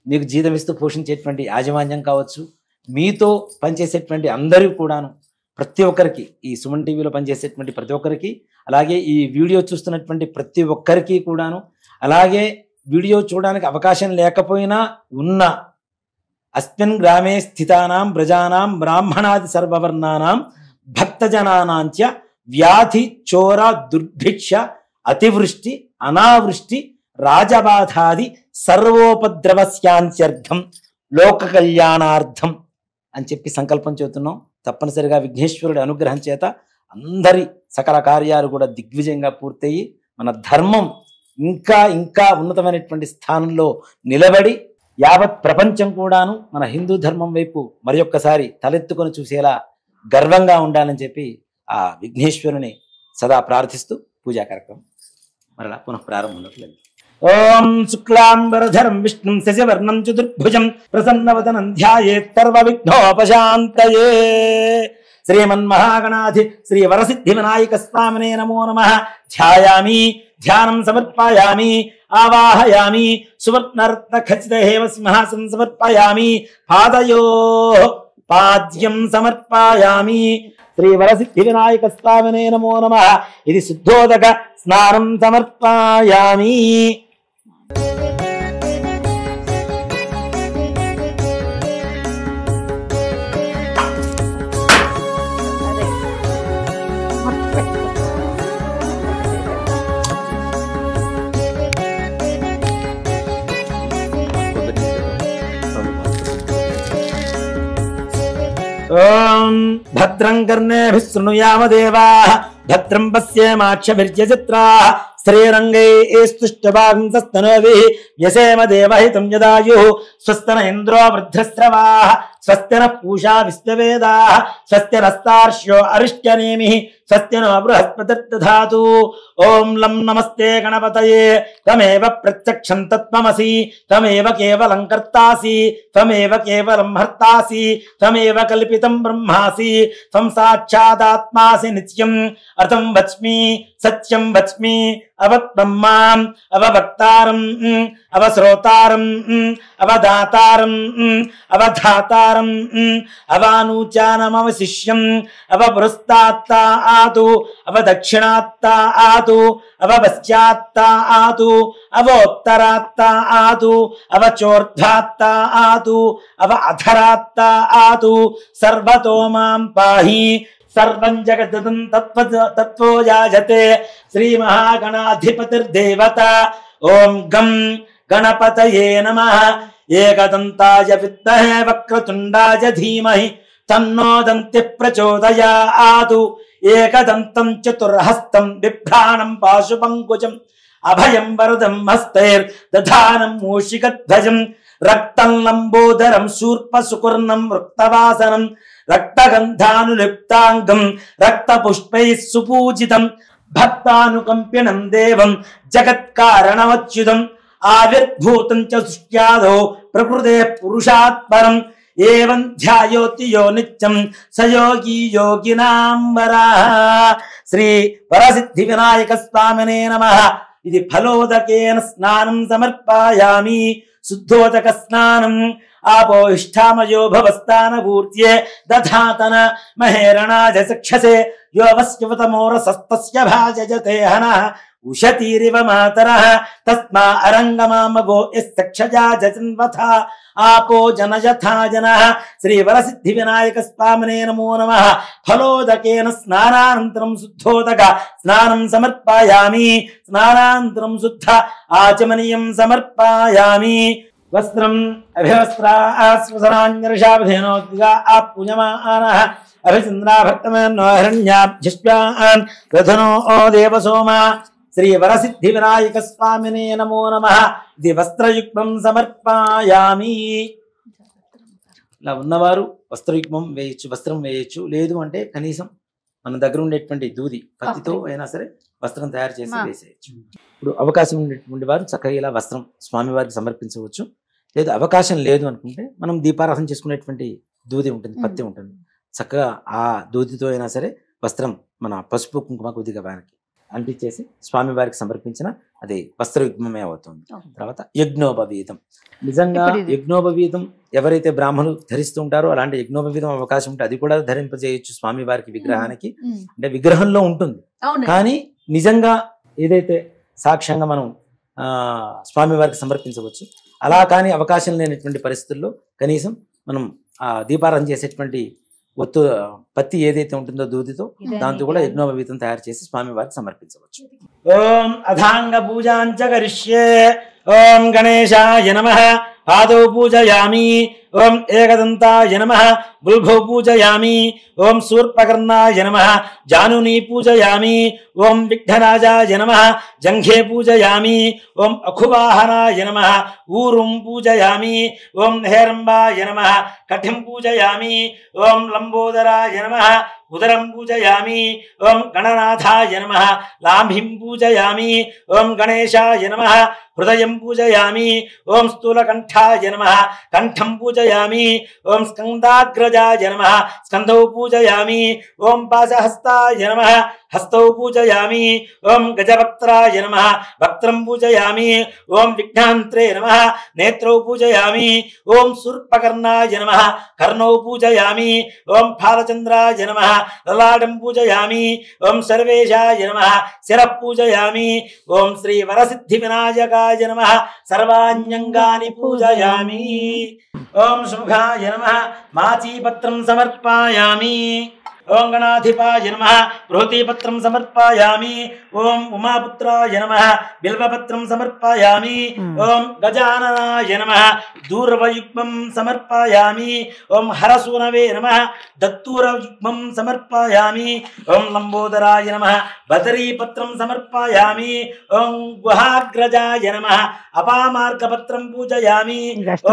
మీకు జీతం ఇస్తూ పోషించేటువంటి యాజమాన్యం కావచ్చు, మీతో పనిచేసేటువంటి అందరూ కూడాను, ప్రతి ఒక్కరికి, ఈ సుమన్ టీవీలో పనిచేసేటువంటి ప్రతి ఒక్కరికి, అలాగే ఈ వీడియో చూస్తున్నటువంటి ప్రతి ఒక్కరికి కూడాను, అలాగే వీడియో చూడడానికి అవకాశం లేకపోయినా ఉన్న అస్మిన్ గ్రామే స్థితానాం ప్రజానాం బ్రాహ్మణాది సర్వవర్ణానాం భక్తజనానాంచ వ్యాధి చోర దుర్భిక్ష అతివృష్టి అనావృష్టి రాజబాధాది సర్వోపద్రవస్యాంత్యర్థం లోక కళ్యాణార్థం అని చెప్పి సంకల్పం చెబుతున్నాం. తప్పనిసరిగా విఘ్నేశ్వరుడి అనుగ్రహం చేత అందరి సకల కార్యాలు కూడా దిగ్విజయంగా పూర్తయి మన ధర్మం ఇంకా ఇంకా ఉన్నతమైనటువంటి స్థానంలో నిలబడి యావత్ ప్రపంచం కూడాను మన హిందూ ధర్మం వైపు మరి ఒక్కసారి తలెత్తుకొని చూసేలా గర్వంగా ఉండాలని చెప్పి ఆ విఘ్నేశ్వరుని సదా ప్రార్థిస్తూ పూజా కార్యక్రమం మరలా పునః ప్రారంభంలోకి వెళ్తాం. ఓం శుక్లాంబరధరం విష్ణుం శశివర్ణం చతుర్భుజం ప్రసన్నవదనం ధ్యాయేత్ సర్వ విఘ్నోపశాంతయే. శ్రీమన్మహాగణాధి శ్రీ వరసిద్ధి వినాయక స్వామినే నమో నమః. ధ్యాయామి, ధ్యానం సమర్పయామి, ఆవాహయామి, సువర్ణరత్న ఖచ్చిత హేమ సింహాసనం సమర్పయామి, పాదయోః పాద్యం సమర్పయామి. శ్రీ వరసిద్ధి వినాయక స్వామినే నమో నమః. ఇది శుద్ధోదక స్నానం సమర్పయామి. ఓం భద్రం కర్ణేభిః శృణుయామ దేవాః భద్రం పశ్యేమాక్షభిర్యజత్రాః శ్రీరంగైస్తుష్టవాంసస్తనోభిః వ్యసేమ దేవహితం యదాయుః స్వస్తి న ఇంద్రో వృద్ధశ్రవాః స్వస్తి నః పూషా విశ్వవేదాః స్వస్తి నస్తార్క్ష్యో అరిష్ట్యనేమిః స్వస్తి నో బృహస్పతిర్దధాతు. ఓం లం నమస్తే గణపతయే త్వమేవ ప్రత్యక్షం తత్వమసి త్వమేవ కేవలం కర్తాసి త్వమేవ కేవలం హర్తాసి త్వమేవ కల్పితం బ్రహ్మాసి త్వం సాక్షాదాత్మాసి నిత్యం అర్థం వచ్మి సత్యం వచ్మి అవత్బ్రహ్మాం అవవక్తారం అవశ్రోతారం అవదాతారం అవధాతారం అవానూచానమవశిష్యం అవపురస్తాత్తా ఆతు అవదక్షిణాత్తా ఆతు అవపశ్చాత్తా ఆతు అవోత్తరాత్తా ఆతు అవచోర్ధ్వాత్తా ఆతు అవ అధరాత్తా ఆతు సర్వతో మాం పాహి సర్వం జగదం తత్వో యాజతే శ్రీ మహాగణాధిపతిర్దేవత. ఓం గం గణపతయే నమః. ఏకదంతాయ విద్మహే వక్రతుండాయ ధీమహి తన్నో దంతిః ప్రచోదయాతు. ఏకదంతం చతుర్హస్తం బిభ్రాణం పాశుపంకుజం అభయం వరదం హస్తైర్దధానం మూషికధ్వజం రక్తం లంబోదరం శూర్పసుకుర్ణం వృక్తవాసనం రక్తగంధానులిప్తాంగం రక్తపుష్పైః సుపూజితం భక్తానుకంపినం దేవం జగత్కారణమచ్యుతం ఆవిర్భూతం చ సృష్ట్యాదో ప్రకృతే పురుషాత్పరం ఏవం ధ్యాయోతి యో నిత్యం సయోగి యోగినాం వరః. శ్రీ వరసిద్ధి వినాయక స్వామినే నమః. ఇది ఫలోదకేన స్నానం సమర్పయామి. శుద్ధోదక స్నానం ఆపో ఇష్టామయో భవస్థానపూర్త్యే దధాతన మహేరణాజ చక్షసే యో వస్యవతమోరసస్తస్య భాజయతే హనః ఉషతీరివ మాతరః తస్మా అరంగమామగో యశ్చక్షజా జన్వథ ఆపో జనయథా జనః. శ్రీ వరసిద్ధి వినాయక స్వామినే నమో నమః. ఫలోదకేన స్నానానంతరం శుద్ధోదక స్నానం సమర్పయామి. స్నానానంతరం శుద్ధ ఆచమనీయం సమర్పయామి. వస్త్రం అభివస్త్రాస్వసనాన్యర్షావధేనోద్గా పూజమానః అభిచంద్రాభక్తమన్నో హిరణ్యాభ్యశ్వాన్ రథనో దేవసోమ శ్రీ వరసిద్ధి వినాయక స్వామినే నమో నమః. ఇది వస్త్రయుగ్మం సమర్పయామి. ఇలా ఉన్నవారు వస్త్రయుగ్మం వేయచ్చు, వస్త్రం వేయచ్చు. లేదు అంటే కనీసం మన దగ్గర ఉండేటువంటి దూది పత్తితో అయినా సరే వస్త్రం తయారు చేసి వేసేయచ్చు. ఇప్పుడు అవకాశం ఉండేటువంటి వారు చక్కగా ఇలా వస్త్రం స్వామివారికి సమర్పించవచ్చు. లేదు అవకాశం లేదు అనుకుంటే మనం దీపారాధన చేసుకునేటువంటి దూది ఉంటుంది, పత్తి ఉంటుంది, చక్కగా ఆ దూదితో అయినా సరే వస్త్రం మన పసుపు కుంకుమ కొద్దిగా వారికి అంటించేసి స్వామివారికి సమర్పించిన అది వస్త్రయుగ్మమే అవుతుంది. తర్వాత యజ్ఞోపవీతం. నిజంగా యజ్ఞోపవీతం ఎవరైతే బ్రాహ్మణులు ధరిస్తూ ఉంటారో అలాంటి యజ్ఞోపవీతం అవకాశం ఉంటే అది కూడా ధరింపజేయచ్చు స్వామివారికి విగ్రహానికి. అంటే విగ్రహంలో ఉంటుంది కానీ నిజంగా ఏదైతే సాక్ష్యంగా మనం స్వామివారికి సమర్పించవచ్చు. అలా కానీ అవకాశం లేనటువంటి పరిస్థితుల్లో కనీసం మనం దీపారాధన చేసేటువంటి పత్తి ఏదైతే ఉంటుందో దూదితో దాంతో కూడా యజ్ఞోపవీతం తయారు చేసి స్వామివారికి సమర్పించవచ్చు. ఓం అథాంగ పూజాంచ కరిష్యే. ఓం గణేశాయ నమః. పాదౌ పూజయామి. ఓం ఏకదంతాయ నమః. బుల్భౌ పూజయామి. ఓం శూర్పకర్ణాయ నమః. జానుని పూజయామి. ఓం విఘ్నరాజాయ నమః. జంఘే పూజయామి. ఓం అఖువాహనాయ నమః. ఊరుం పూజయామి. ఓం హేరంబాయ నమః. కఠిం పూజయామి. ఓం లంబోదరాయ నమః. ఉదరం పూజయామి. ఓం గణనాథాయ నమః. లాంభిం పూజయామి. ఓం గణేశాయ నమః. హృదయం పూజయామి. ఓం స్థూలకంఠాయ నమః. కంఠం పూజయామి. ఓం స్కందాగ్రజాయ నమః. స్కంధౌ పూజయామి. ఓం పాశహస్తాయ నమః. హస్తౌ పూజయామి. ఓం గజవక్త్రాయ నమః. వక్త్రం పూజయామి. ఓం విఘ్నాంత్రే నమః. నేత్రౌ పూజయామి. ఓం శూర్పకర్ణాయ నమః. కర్ణౌ పూజయామి. ఓం ఫాలచంద్రాయ నమః. లలాటం పూజయామి. ఓం సర్వేశాయ నమః. శిరః పూజయామి. ఓం శ్రీ వరసిద్ధి వినాయకాయ నమః. సర్వాణ్యంగాని పూజయామి. ఓం శుభాయ నమః. మాచీపత్రం సమర్పయామి. ఓం గణాధిపాయ నమః. బృహతీపత్రం సమర్పయామి. ఓం ఉమాపుత్రాయ నమః. బిల్వపత్రం సమర్పయామి. ఓం గజాననాయ నమః. దూర్వయుగ్మం సమర్పయామి. ఓం హరసూనవే నమః. దత్తూరయుగ్మం సమర్పయామి. ఓం లంబోదరాయ నమః. బదరీపత్రం సమర్పయామి. ఓం గుహాగ్రజాయ నమః. అపామార్గపత్రం పూజయామి.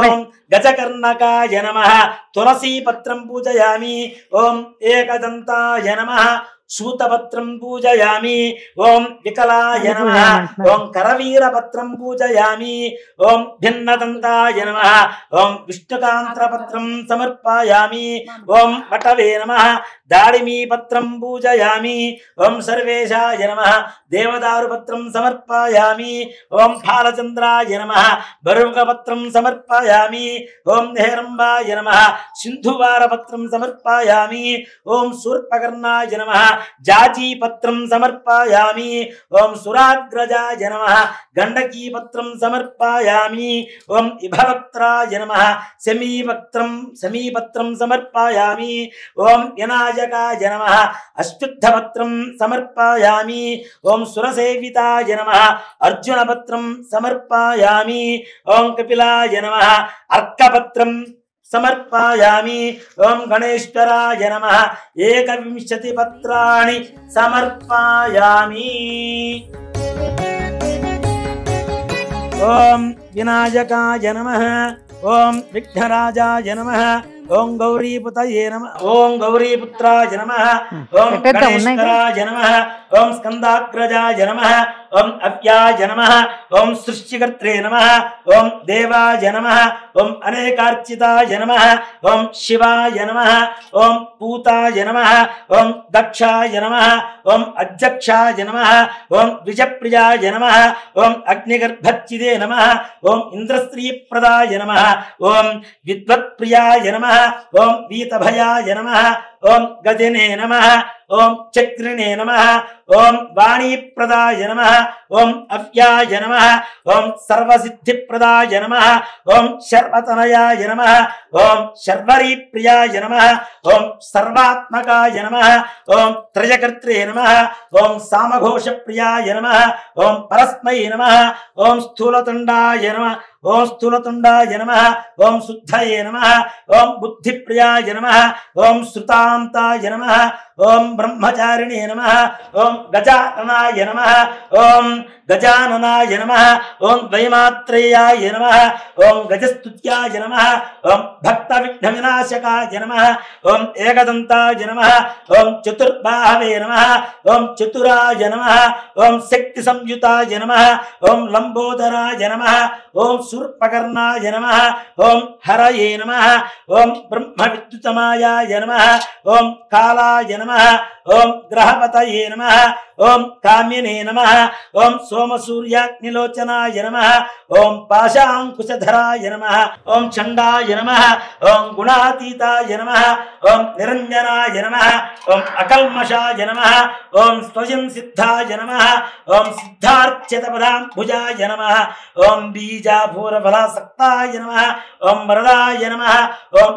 ఓం గజకర్ణకాయ నమః. తులసీపత్రం పూజయామి. ఓం ఏకదంతాయ నమః. శూతపత్రం పూజయామి. ఓం వికలాయ నమః. ఓం కరవీరపత్రం పూజయామి. ఓం భిన్నదంతాయ నమః. ఓం విష్ణుకాంత్రపత్రం సమర్పయామి. ఓం వటవే నమః. దాడిమీపత్రం పూజయామి. ఓం సర్వేశాయ నమః. దేవదారుపత్రం సమర్పయామి. ఓం ఫాలచంద్రాయ నమః. బరుగపత్రం సమర్పయామి. ఓం హేరంబాయ నమః. సింధువారపత్రం సమర్పయామి. ఓం శూర్పకర్ణాయ నమః. జాజీపత్రం సమర్పయామి. ఓం సురాగ్రజాయ నమః. గండకీపత్రం సమర్పయామి. ఓం ఇభవక్త్రాయ నమః. సమీపత్రం సమర్పయామి. ఓం వినాయకాయ నమః. అష్టుద్ధపత్రం సమర్పయామి. ఓం సురసేవితాయ నమః. అర్జునపత్రం సమర్పయామి. ఓం కపిలాయ నమః. అర్కపత్రం సమర్పయామి. ఓం గణేశ్వరాయ నమః. 21 పత్రాణి సమర్పయామి. ఓం వినాయకాయ నమః. ఓం విఘ్నరాజాయ నమః. ఓం గౌరీపుతయే నమః. ఓం గౌరీపుత్రాయ నమః. ఓం గణేశ్వరాయ నమః. ఓం స్కందాగ్రజాయ నమః. ఓం అవ్యాయ నమః. ఓం సృష్టికర్త్రే నమః. ఓం దేవాయ నమః. ఓం అనేకార్చితాయ నమః. ఓం శివాయ నమః. ఓం పూతాయ నమః. ఓం దక్షాయ నమః. ఓం అధ్యక్షాయ నమః. ఓం ద్విజప్రియాయ నమః. ఓం అగ్నిగర్భచ్చిదే నమః. ఓం ఇంద్రస్త్రీప్రదాయ నమః. ఓం విద్వత్ప్రియాయ నమః. ఓం వీతభయాయ నమః. ఓం గజనే నమః. ఓం చక్రిణే నమః. ఓం వాణీప్రదాయ నమః. ఓం అవ్యాయ నమః. ఓం సర్వసిద్ధిప్రదాయ నమః. ఓం శర్వతనయాయ నమః. ఓం శర్వరీప్రియాయ నమః. ఓం సర్వాత్మకాయ నమః. ఓం త్రయకర్త్రే నమః. ఓం సామఘోషప్రియాయ నమః. ఓం పరస్మై నమః. ఓం స్థూలతుండాయ నమః. ఓం స్థూలతుండాయ నమః. ఓం శుద్ధయే నమః. ఓం బుద్ధిప్రియాయ నమః. ఓం శృతాంతాయ నమః. ఓం బ్రహ్మచారిణే నమః ఓం గజాననాయ నమః ఓం గజాననాయ నమః ఓం ద్వైమాత్రేయాయ నమః ఓం గజస్తుత్యాయ నమః ఓం భక్త విఘ్న వినాశకాయ నమః ఓం ఏకదంతాయ నమః ఓం చతుర్బాహవే నమః ఓం చతురాయ నమః ఓం శక్తి సంయుతాయ నమః ఓం లంబోదరాయ నమః ఓం శూర్పకర్ణాయ నమః ఓం హరయే నమః ఓం బ్రహ్మ విద్యుతమాయాయ నమః ఓం కాలాయ నమః ఓం గ్రహపతయే నమః ఓం కామ్యనే నమః ఓం సోమసూర్యాగ్నిలోచనాయ నమః ఓం పాశాంకుశధరాయ నమః ఓం చండాయ నమః ఓం గుణాతీతాయ నమః ఓం నిరంజనాయ నమః ఓం అకల్మషాయ నమః ఓం స్వయం సిద్ధాయ నమః ఓం సిద్ధార్చితపదాంబుజాయ నమః ఓం బీజాభూరఫలాసక్తాయ నమః ఓం వరదాయ నమః ఓం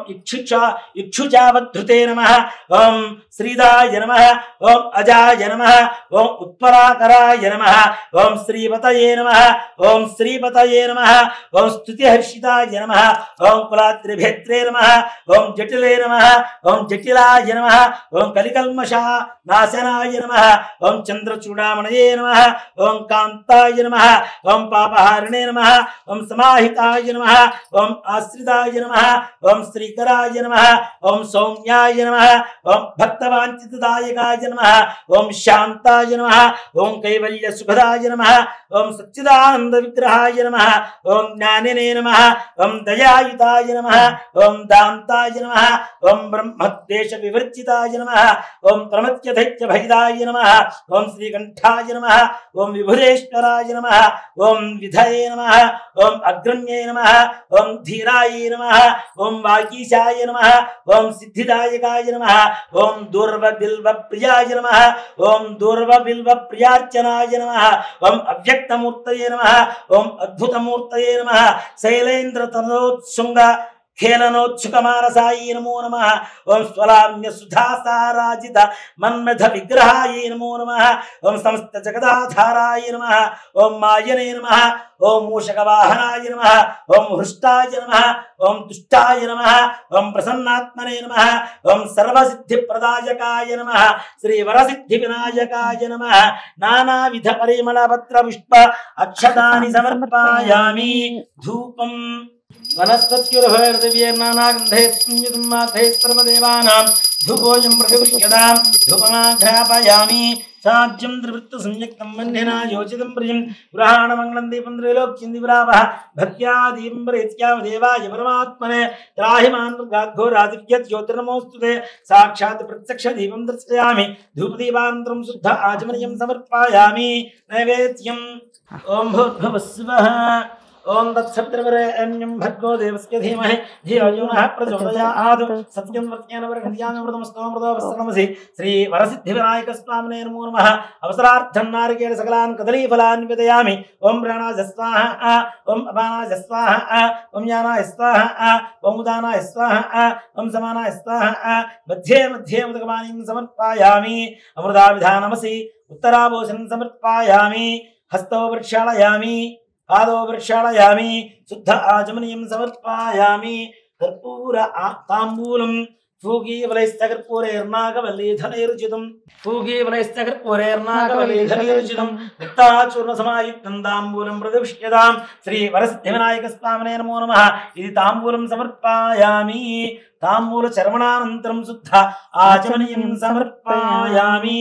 ఇక్షుచావధృతే నమః ఓం శ్రీదాయ నమః ఓం అజాయ నమః ఓం ఉత్పరాకరాయ నమః ఓం శ్రీపతయే నమః ఓం శ్రీపతయే నమః ఓం స్తుతిహర్షితాయ నమః ఓం కులాత్రిభేత్రే నమః ఓం జటిలే నమః ఓం జటిలాయ నమః ఓం కలికల్మషా నాశనాయ నమః ఓం చంద్రచూడామణయే నమః ఓం కాంతాయ నమః ఓం పాపహారిణే నమః ఓం సమాహితాయ నమః ఓం ఆశ్రితాయ నమః ఓం శ్రీకరాయ నమః ఓం సౌమ్యాయ నమః ఓం భక్తవాంఛితదాయకాయ నమః ఓం శాంతాయ నమః ఓం కైవల్య సుఖదాయ నమః ఓం సచ్చిదానంద విగ్రహాయ నమః ఓం జ్ఞానినే నమః ఓం దయాయుతాయ నమః ఓం దాంతాయ నమః ఓం బ్రహ్మద్వేష వివర్జితాయ నమః ఓం ప్రమత్యధైత్య భైదాయ నమః ఓం శ్రీకంఠాయ నమః ఓం విభురేశ్వరాయ నమః ఓం విధయే నమః ఓం అగ్రణ్యే నమః ఓం ధీరాయ నమః ఓం వాగీశాయ నమః ఓం సిద్ధిదాయకాయ నమః ఓం దూర్వ బిల్వ ప్రియాయ నమః ఓం దూర్వ బిల్వ ప్రియార్చనాయ నమః ఓం అవ్యక్తమూర్తయే నమః ఓం అద్భుతమూర్తయే నమః శైలేంద్ర తనోత్సుంగ ఖేళనోత్సుకమానసాయ నమో నమః ఓం స్వలామ్య సుధాసారాజిత మన్మథ విగ్రహాయ నమో నమః ఓం సమస్త జగదాధారాయ నమః ఓం మాయనే నమః ఓం మూషకవాహనాయ నమః ఓం హృష్టాయ నమః ఓం తుష్టాయ నమః ఓం ప్రసన్నాత్మనే నమః ఓం సర్వసిద్ధిప్రదాయకాయ నమః శ్రీ వరసిద్ధి వినాయకాయ నమః నానావిధ పరిమళ పత్ర పుష్ప అక్షతాని సమర్పయామి ధూపం వనస్పత్యుర్భైర్దివ్యైర్నానాగంధైః ధూపోయం ప్రతిపుష్యతాం ధూపమాఘ్రాపయామి సాధ్యం త్రివృత్త సంయుక్తం మన్యనా యోచితం ప్రియం పురాణమంగళం దీపం త్రైలోక్యం దివ్రావః భక్త్యా దీపం ప్రేత్యావదేవాయ పరమాత్మనే త్రాహిమాన్ గాఘోరాదిత్యత్ జ్యోతిర్నమోస్తుతే సాక్షాత్ ప్రత్యక్ష దీపం దర్శయామి ధూపదీపానంతరం శుద్ధ ఆచమనీయం సమర్పయామి నైవేద్యం ఓం భూర్భువస్సువః ఓం తత్సవితుర్వరేణ్యం భర్గో దేవస్య ధీమహి ధియో యో నః ప్రచోదయాత్ సత్యం వర్తేన వరకథ్యామృతమస్తోమృతోపస్తనమసి శ్రీ వరసిద్ధి వినాయక స్వామినే నమో నమః అవసరార్థం నారికేళ సకలాన్ కదలీఫలాన్ నివేదయామి ఓం ప్రాణాయ స్వాహ ఓం అపానాయ స్వాహ ఓం యానాయ స్వాహ ఓం ఉదానాయ స్వాహ ఓం సమానాయ స్వాహ మధ్యే మధ్యే ఉదకపానీం సమర్పయామి అమృతావిధానమసి ఉత్తరాభూషణం సమర్పయామి హస్తో వృక్షాళయామి పాదో వృక్షాళయామి శుద్ధ ఆచమనీయం సమర్పయామి కర్పూర తాంబూలం పూగీవలైస్తకర్పూరైర్నాగవల్లీధనైర్జితం పూగీవలైస్తకర్పూరైర్నాగవల్లీధనైర్జితం ముక్తాచూర్ణ సమాయుక్తం తాంబూలం ప్రతిపుష్యతాం శ్రీ వరసిద్ధి వినాయక స్వామినే నమో నమః ఇది తాంబూలం సమర్పయామి తాంబూల చర్మణానంతరం శుద్ధ ఆచమనీయం సమర్పయామి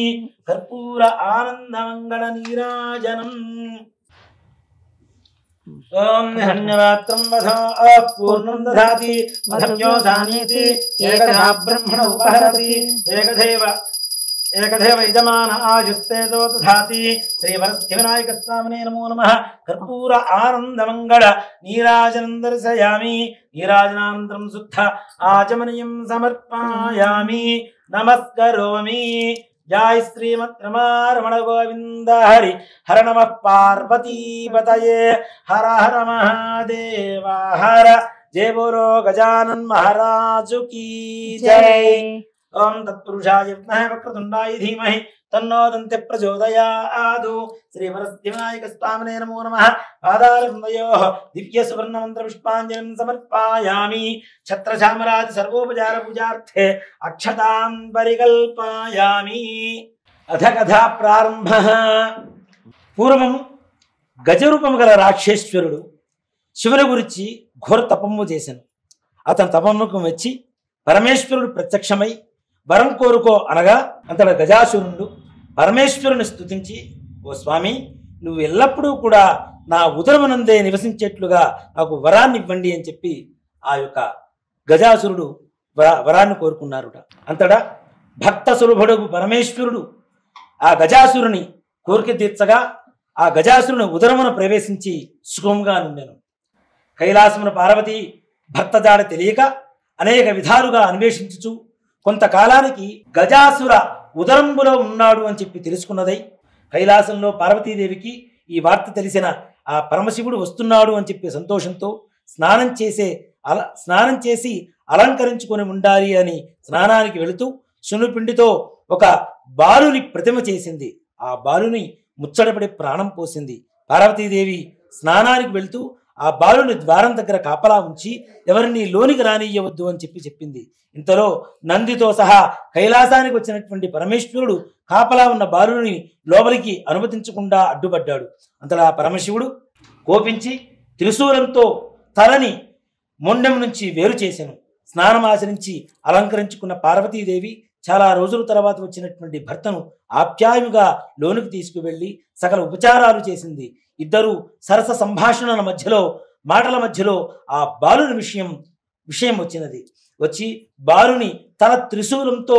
కర్పూర ఆనందమంగళ నీరాజనం ఓం ధన్యవాత్రం వధో పూర్ణం దధాతి మధవ్యోధానీతి ఏకదా బ్రహ్మణ ఉపహరతి ఏకదేవ యజమాన ఆయుస్తేజో దధాతి శ్రీ వరసిద్ధి వినాయక స్వామినే నమో నమః కర్పూర ఆనందమంగళ నీరాజనం దర్శయామి నీరాజనానంతరం శుద్ధ ఆచమనీయం సమర్పయామి నమస్కరోమి జై శ్రీమద్రమారమణ గోవింద హరి హర నమః పార్వతీపతయే హర హర మహాదేవ హర జయ బోలో గజానన్ మహారాజు కీ జై ఓం తత్పురుషాయ విద్మహే వక్రతుండాయ ధీమహి తన్నో దంతి ప్రచోదయాత్. శ్రీ వరసిద్ధివినాయక స్వామినే నమో నమః. పాదారవిందయోః దివ్య సువర్ణ మంత్ర పుష్పాంజలిం సమర్పయామి. ఛత్రచామరాది సర్వోపచార పూజార్థే అక్షతాం పరికల్పయామి. అథ కథా ప్రారంభః. పూర్వం గజరూపము గల రాక్షేశ్వరుడు శివుని గురించి ఘోర తపము చేశాను. అతని తపముకు మెచ్చి పరమేశ్వరుడు ప్రత్యక్షమై వరం కోరుకో అనగా అంతటా గజాసురుడు పరమేశ్వరుని స్తుతించి, ఓ స్వామి, నువ్వు ఎల్లప్పుడూ కూడా నా ఉదరమునందే నివసించేట్లుగా నాకు వరాన్ని ఇవ్వండి అని చెప్పి ఆ యొక్క గజాసురుడు వరాన్ని కోరుకున్నారుట. అంతటా భక్త సులభుడు పరమేశ్వరుడు ఆ గజాసురుని కోరిక తీర్చగా ఆ గజాసురుని ఉదరమున ప్రవేశించి సుఖంగా నుండెను. కైలాసమున పార్వతి భర్త జాడ తెలియక అనేక విధాలుగా అన్వేషించుచు కొంతకాలానికి గజాసుర ఉదరంబులో ఉన్నాడు అని చెప్పి తెలుసుకున్నదై కైలాసంలో పార్వతీదేవికి ఈ వార్త తెలిసిన ఆ పరమశివుడు వస్తున్నాడు అని చెప్పి సంతోషంతో స్నానం చేసి అలంకరించుకొని ఉండాలి అని స్నానానికి వెళుతూ సునుపిండితో ఒక బాలుని ప్రతిమ చేసింది. ఆ బాలుని ముచ్చటపడి ప్రాణం పోసింది. పార్వతీదేవి స్నానానికి వెళుతూ ఆ బాలుని ద్వారం దగ్గర కాపలా ఉంచి ఎవరిని లోనికి రానియ్యవద్దు అని చెప్పింది. ఇంతలో నందితో సహా కైలాసానికి వచ్చినటువంటి పరమేశ్వరుడు కాపలా ఉన్న బాలుని లోపలికి అనుమతించకుండా అడ్డుపడ్డాడు. అంతలా పరమశివుడు కోపించి త్రిశూలంతో తలని మొండెం నుంచి వేరు చేశాను. స్నానం ఆచరించి అలంకరించుకున్న పార్వతీదేవి చాలా రోజుల తర్వాత వచ్చినటువంటి భర్తను ఆప్యాయముగా లోనికి తీసుకువెళ్ళి సకల ఉపచారాలు చేసింది. ఇద్దరు సరస సంభాషణల మధ్యలో మాటల మధ్యలో ఆ బాలుని విషయం వచ్చినది. వచ్చి బాలుని తన త్రిశూలంతో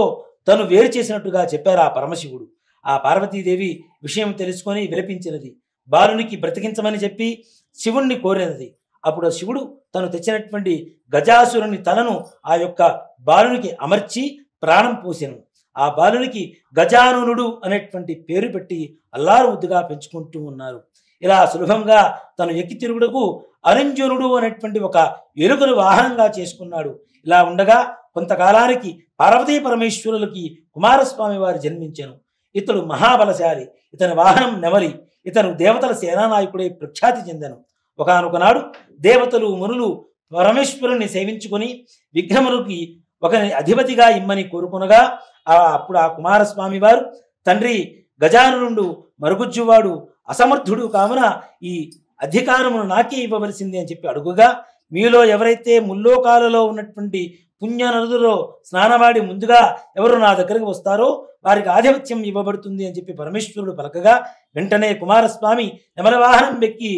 తను వేరు చేసినట్టుగా చెప్పారు ఆ పరమశివుడు. ఆ పార్వతీదేవి విషయం తెలుసుకొని విలపించినది. బాలునికి బ్రతికించమని చెప్పి శివుణ్ణి కోరినది. అప్పుడు శివుడు తను తెచ్చినటువంటి గజాసురుని తలను ఆ యొక్క బాలునికి అమర్చి ప్రాణం పోసెను. ఆ బాలునికి గజానునుడు అనేటువంటి పేరు పెట్టి అల్లారు ముద్దుగా పెంచుకుంటూ ఉన్నారు. ఇలా సులభంగా తను ఎక్కి తిరుగుడుకు అరంజనుడు అనేటువంటి ఒక ఎలుకను వాహనంగా చేసుకున్నాడు. ఇలా ఉండగా కొంతకాలానికి పార్వతీ పరమేశ్వరులకి కుమారస్వామి వారు జన్మించెను. ఇతడు మహాబలశాలి. ఇతని వాహనం నెమలి. ఇతను దేవతల సేనానాయకుడై ప్రఖ్యాతి చెందెను. ఒకానొకనాడు దేవతలు మునులు పరమేశ్వరుని సేవించుకొని విఘ్నములకి ఒకని అధిపతిగా ఇమ్మని కోరుకునగా అప్పుడు ఆ కుమారస్వామి వారు తండ్రి గజానుడు మరుగుజ్జువాడు అసమర్థుడు కావున ఈ అధికారమును నాకే ఇవ్వవలసింది అని చెప్పి అడుగుగా, మీలో ఎవరైతే ముల్లోకాలలో ఉన్నటువంటి పుణ్య నదులలో స్నానవాడి ముందుగా ఎవరు నా దగ్గరకు వస్తారో వారికి ఆధిపత్యం ఇవ్వబడుతుంది అని చెప్పి పరమేశ్వరుడు పలకగా వెంటనే కుమారస్వామి నెమల వాహనం ఎక్కి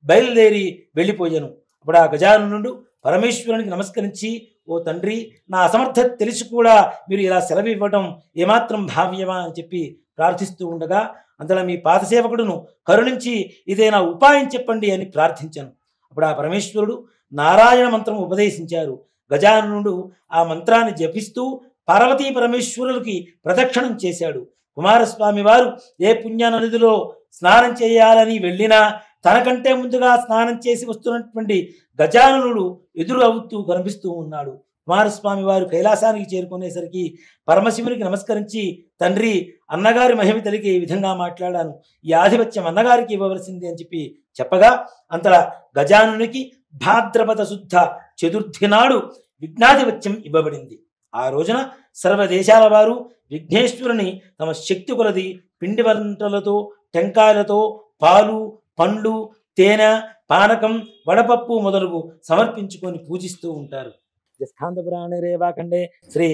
బయలుదేరి వెళ్ళిపోయాను. అప్పుడు ఆ గజానుడు పరమేశ్వరునికి నమస్కరించి, ఓ తండ్రి, నా అసమర్థత తెలిసి కూడా మీరు ఇలా సెలవు ఇవ్వడం ఏమాత్రం భావ్యమా అని చెప్పి ప్రార్థిస్తూ ఉండగా అందులో మీ పాదసేవకుడును కరుణించి ఇదేనా ఉపాయం చెప్పండి అని ప్రార్థించాను. అప్పుడు ఆ పరమేశ్వరుడు నారాయణ మంత్రం ఉపదేశించారు. గజానుడు ఆ మంత్రాన్ని జపిస్తూ పార్వతీ పరమేశ్వరులకి ప్రదక్షిణం చేశాడు. కుమారస్వామి వారు ఏ పుణ్య నదిలో స్నానం చేయాలని వెళ్ళినా తనకంటే ముందుగా స్నానం చేసి వస్తున్నటువంటి గజానుడు ఎదురు అవుతూ కనిపిస్తూ ఉన్నాడు. కుమారస్వామి వారు కైలాసానికి చేరుకునేసరికి పరమశివునికి నమస్కరించి, తండ్రి, అన్నగారి మహిమ తెలికి ఈ విధంగా మాట్లాడాను, ఈ ఆధిపత్యం అన్నగారికి ఇవ్వవలసింది అని చెప్పి చెప్పగా అంతలా గజానునికి భాద్రపద శుద్ధ చతుర్థి నాడు విఘ్నాధిపత్యం ఇవ్వబడింది. ఆ రోజున సర్వదేశాల వారు విఘ్నేశ్వరుని తమ శక్తి కొలది పిండి వంటలతో, టెంకాయలతో, పాలు, పండ్లు, తేనె, పానకం, వడపప్పు మొదలగు సమర్పించుకొని పూజిస్తూ ఉంటారు. స్కాంద పురాణే రేవాఖండే శ్రీ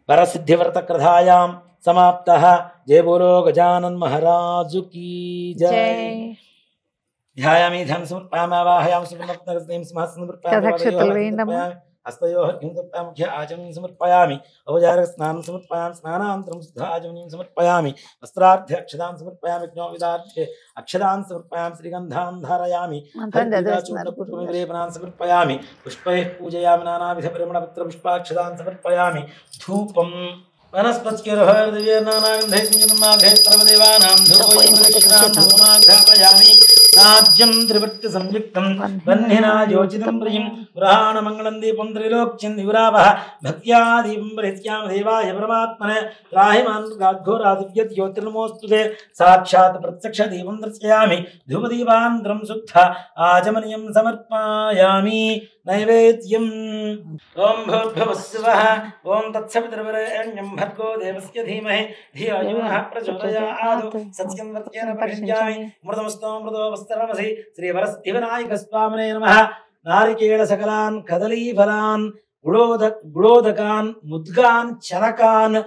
వరసిద్ధివ్రత కథాయాం సమాప్తః. జయ బోలో గజానన్ మహారాజు కీ జయ. ధ్యాయామి ధ్యాన సమర్పయామి ఆవాహయామి సమర్పయామి సమర్పయామి హస్తయోః హిందముఖ్య ఆచమనీయం సమర్పయామి. ఔపచారిక స్నానం సమర్పయామి. స్నానానంతరం శుద్ధ ఆచమనీయం సమర్పయామి. వస్త్రార్థే అక్షదాన్ సమర్పయామి. జ్ఞోవిదార్థే అక్షదాన్ సమర్పయామి. శ్రీగంధాన్ ధారయామి. లేపనాన్ సమర్పయామి. పుష్పైః పూజయామి. నానావిధ పరిమళ పత్ర పుష్పాక్షదాన్ సమర్పయామి. ధూపం వనస్పత్యర్హర్దివ్యనానాగంధైర్నాగంధై సర్వదేవానాం ధూపయామి. నాజ్యం త్రివర్తి సంయుక్తం వన్నినా యోచితం ప్రియం పురాణ మంగళం దీపం త్రిలోక్యం దివరావః భక్త్యా దీపం ప్రత్యామ దేవాయ పరమాత్మనే త్రాహిమాన్ గాఘోరా దివ్య జ్యోతిర్నమోస్తుతే సాక్షాత్ ప్రత్యక్ష దీపం దర్శయామి ధూపదీపాంతరం శుద్ధ ఆచమనీయం సమర్పయామి నైవేద్యం. ఓం భూర్భువః స్వః ఓం తత్సవితుర్వరేణ్యం భర్గో దేవస్య ధీమహి ధియో యో నః ప్రచోదయాత్ సత్యం వర్తేన పరిష్యామి అమృతమస్తో అమృతోపస్తరమసి శ్రీ వరసిద్ధి వినాయక స్వామినే నమః. నారికేళ సకలాన్ కదలీఫలాన్ గుడోదకాన్ ముద్గాన్ చనకాన్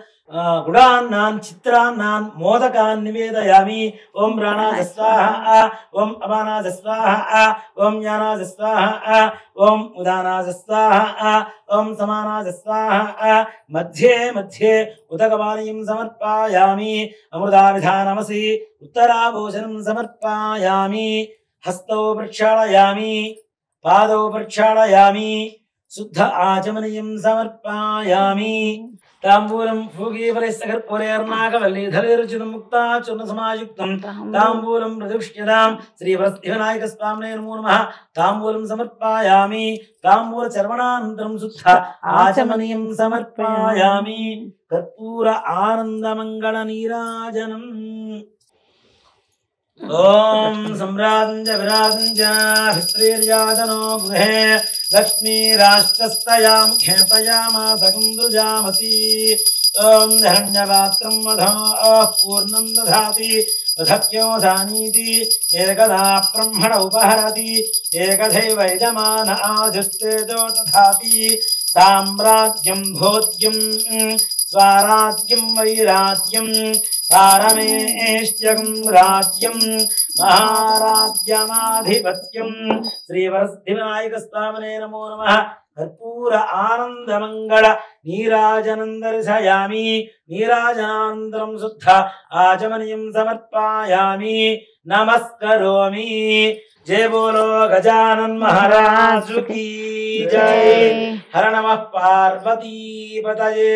గుడాన్నాన్ చిత్రాన్నాన్ మోదకాన్ నివేదయామి. ఓం ప్రాణాయ స్వాహా ఓం అపానాయ స్వాహా ఓం జ్ఞానాయ స్వాహా ఓం ఉదానాయ స్వాహా ఓం సమానాయ స్వాహా. మధ్యే మధ్యే ఉదకపానీయం సమర్పయామి. అమృతావిధానమసి ఉత్తరాభూషణం సమర్పయామి. హస్తౌ ప్రక్షాళయామి పాదౌ ప్రక్షాళయామి. శుద్ధ ఆచమనీయం సమర్పయామి. తాంబూలం భూగీఫలైస్సకర్పూరేర్నాగవల్లీధరైరుచితం ముక్తాచూర్ణ సమాయుక్తం తాంబూలం ప్రదక్షిణాం శ్రీ వరసిద్ధి వినాయక స్వామినే నమో నమః. తాంబూలం సమర్పయామి. తాంబూల చర్వణానంతరం శుద్ధ ఆచమనీయం సమర్పయామి. కర్పూర ఆనందమంగళ నీరాజనం. ఓం సమ్రాజంచ విరాజంచ భిత్రీర్యాజనో గృహే లక్ష్మీరాష్ట్రస్తయాం ఖేతయామాసకుందృజామసి. ఓం ధరణ్యపాత్రం వధో పూర్ణం దధాతి వధప్యోధానీతి ఏకదా బ్రహ్మణ ఉపహరతి ఏకథైవ యజమాన ఆజుస్తేజో దధాతి. సామ్రాజ్యం భోజ్యం స్వరాజ్యం వైరాజ్యం పారమేష్ట్యం రాజ్యం మహారాజ్యమాధిపత్యం. శ్రీ వరసిద్ధి వినాయక స్వామినే నమో నమః. కర్పూర ఆనందమంగళ నీరాజనం దర్శయామి. నీరాజనానంతరం శుద్ధ ఆచమనీయం సమర్పయామి. నమస్కరోమి. జయ బోలో గజానన్ మహారాజు కీ జయ. హర నమః పార్వతీపతయే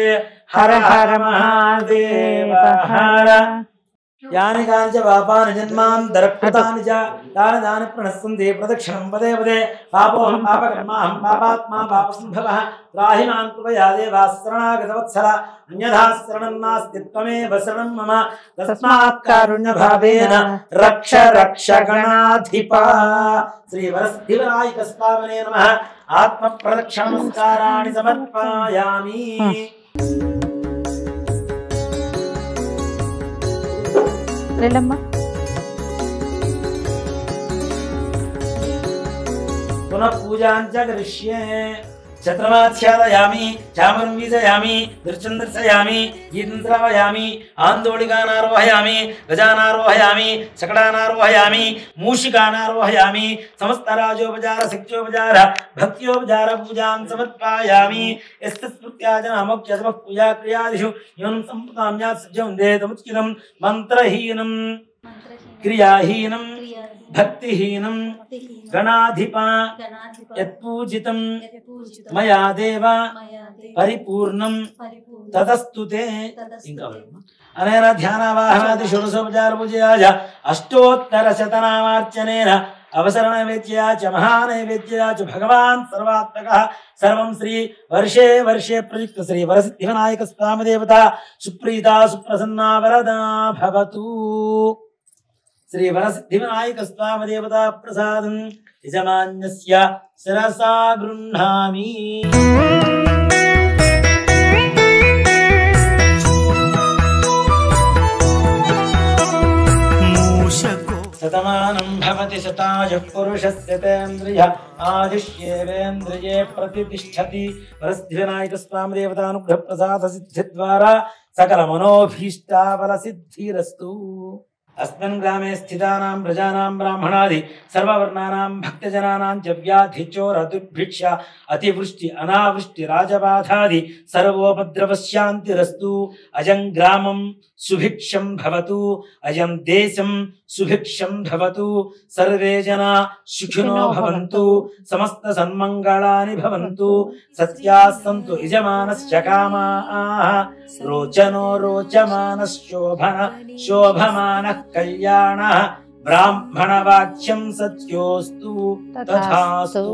హర హర మహాదేవ హర. యాని కాని పాపాని జన్మాంతరకృతాని చ తాని తాని ప్రణశ్యంతి ప్రదక్షిణం పదే పదే. పాపోహం పాపకర్మాహం పాపాత్మా పాపసంభవః త్రాహి మాం కృపయా దేవా శరణాగతవత్సల. అన్యథా శరణం నాస్తి త్వమేవ శరణం మమ. తస్మాత్ కారుణ్యభావేన రక్ష రక్ష గణాధిప. శ్రీ వరసిద్ధి వినాయక స్వామినే నమః. ఆత్మ ప్రదక్షిణ నమస్కారాణి సమర్పయామి. పునః పూజాంచ కరిష్యే. ఛత్రమాధ్యాదయామి చామరం వీజయామి దృశ్యం దర్శయామి గీతం శ్రావయామి ఆందోళికానారోహయామి గజానారోహయామి శకటానారోహయామి మూషికానారోహయామి. సమస్త రాజోపచార శక్త్యోపచార భక్త్యోపచార పూజాన్ సమర్పయామి. యస్మృత్యాజనమోక్ష్యతమ పూజా క్రియాదిషు యోనం సంప్రదాం యాత్ సజ్జం దేతముచ్యుతం. మంత్రహీనం క్రియాహీనం భక్తిహీనం గణాధిప యత్పూజితం మయా దేవ పరిపూర్ణం తదస్తుతే. ఇంకా అనేన ధ్యానవాహనాది షోడశోపచార పూజయాచ అష్టోత్తర శతనామార్చనేన అవసర నైవేద్యా చ మహానైవేద్యా చ భగవాన్ సర్వాత్మకః. సర్వం శ్రీ వర్షే వర్షే ప్రయుక్త శ్రీ వరసిద్ధి వినాయక స్వామి దేవత సుప్రీతా సుప్రసన్నా వరదా భవతు. శ్రీ వరసిద్ధి వినాయక స్వామి దేవతా ప్రసాదం యజమాన్యస్య శిరసా గృహ్ణామి. శతమానం భవతి శతాయుః పురుషస్య తేంద్రియ ఆదిశ్యేవేంద్రియే ప్రతిష్ఠతి. వరసిద్ధి వినాయక స్వామి దేవతానుగ్రహ ప్రసాద సిద్ధి ద్వారా సకల మనోభీష్టాఫల సిద్ధిరస్తు. अस्मिन् ग्रामे स्थितानां प्रजानां ब्राह्मणादि सर्ववर्णानां भक्तजनानां च व्याधिचोर दुर्भिक्ष अतिवृष्टि अनावृष्टि राजबाधादि सर्वोपद्रवशान्तिरस्तु। अयं ग्रामं सुभिक्षं भवतु, अयं देशं सुभिक्षं भवतु, सर्वे जना सुखिनो भवन्तु, समस्त सन्मङ्गलानि भवन्तु, सत्याः सन्तु यजमानस्य कामाः, रोचनो रोचमानः शोभमानः कल्याणः బ్రాహ్మణవాచ్యం సత్యోస్తు తథాస్తు. తథాస్తు.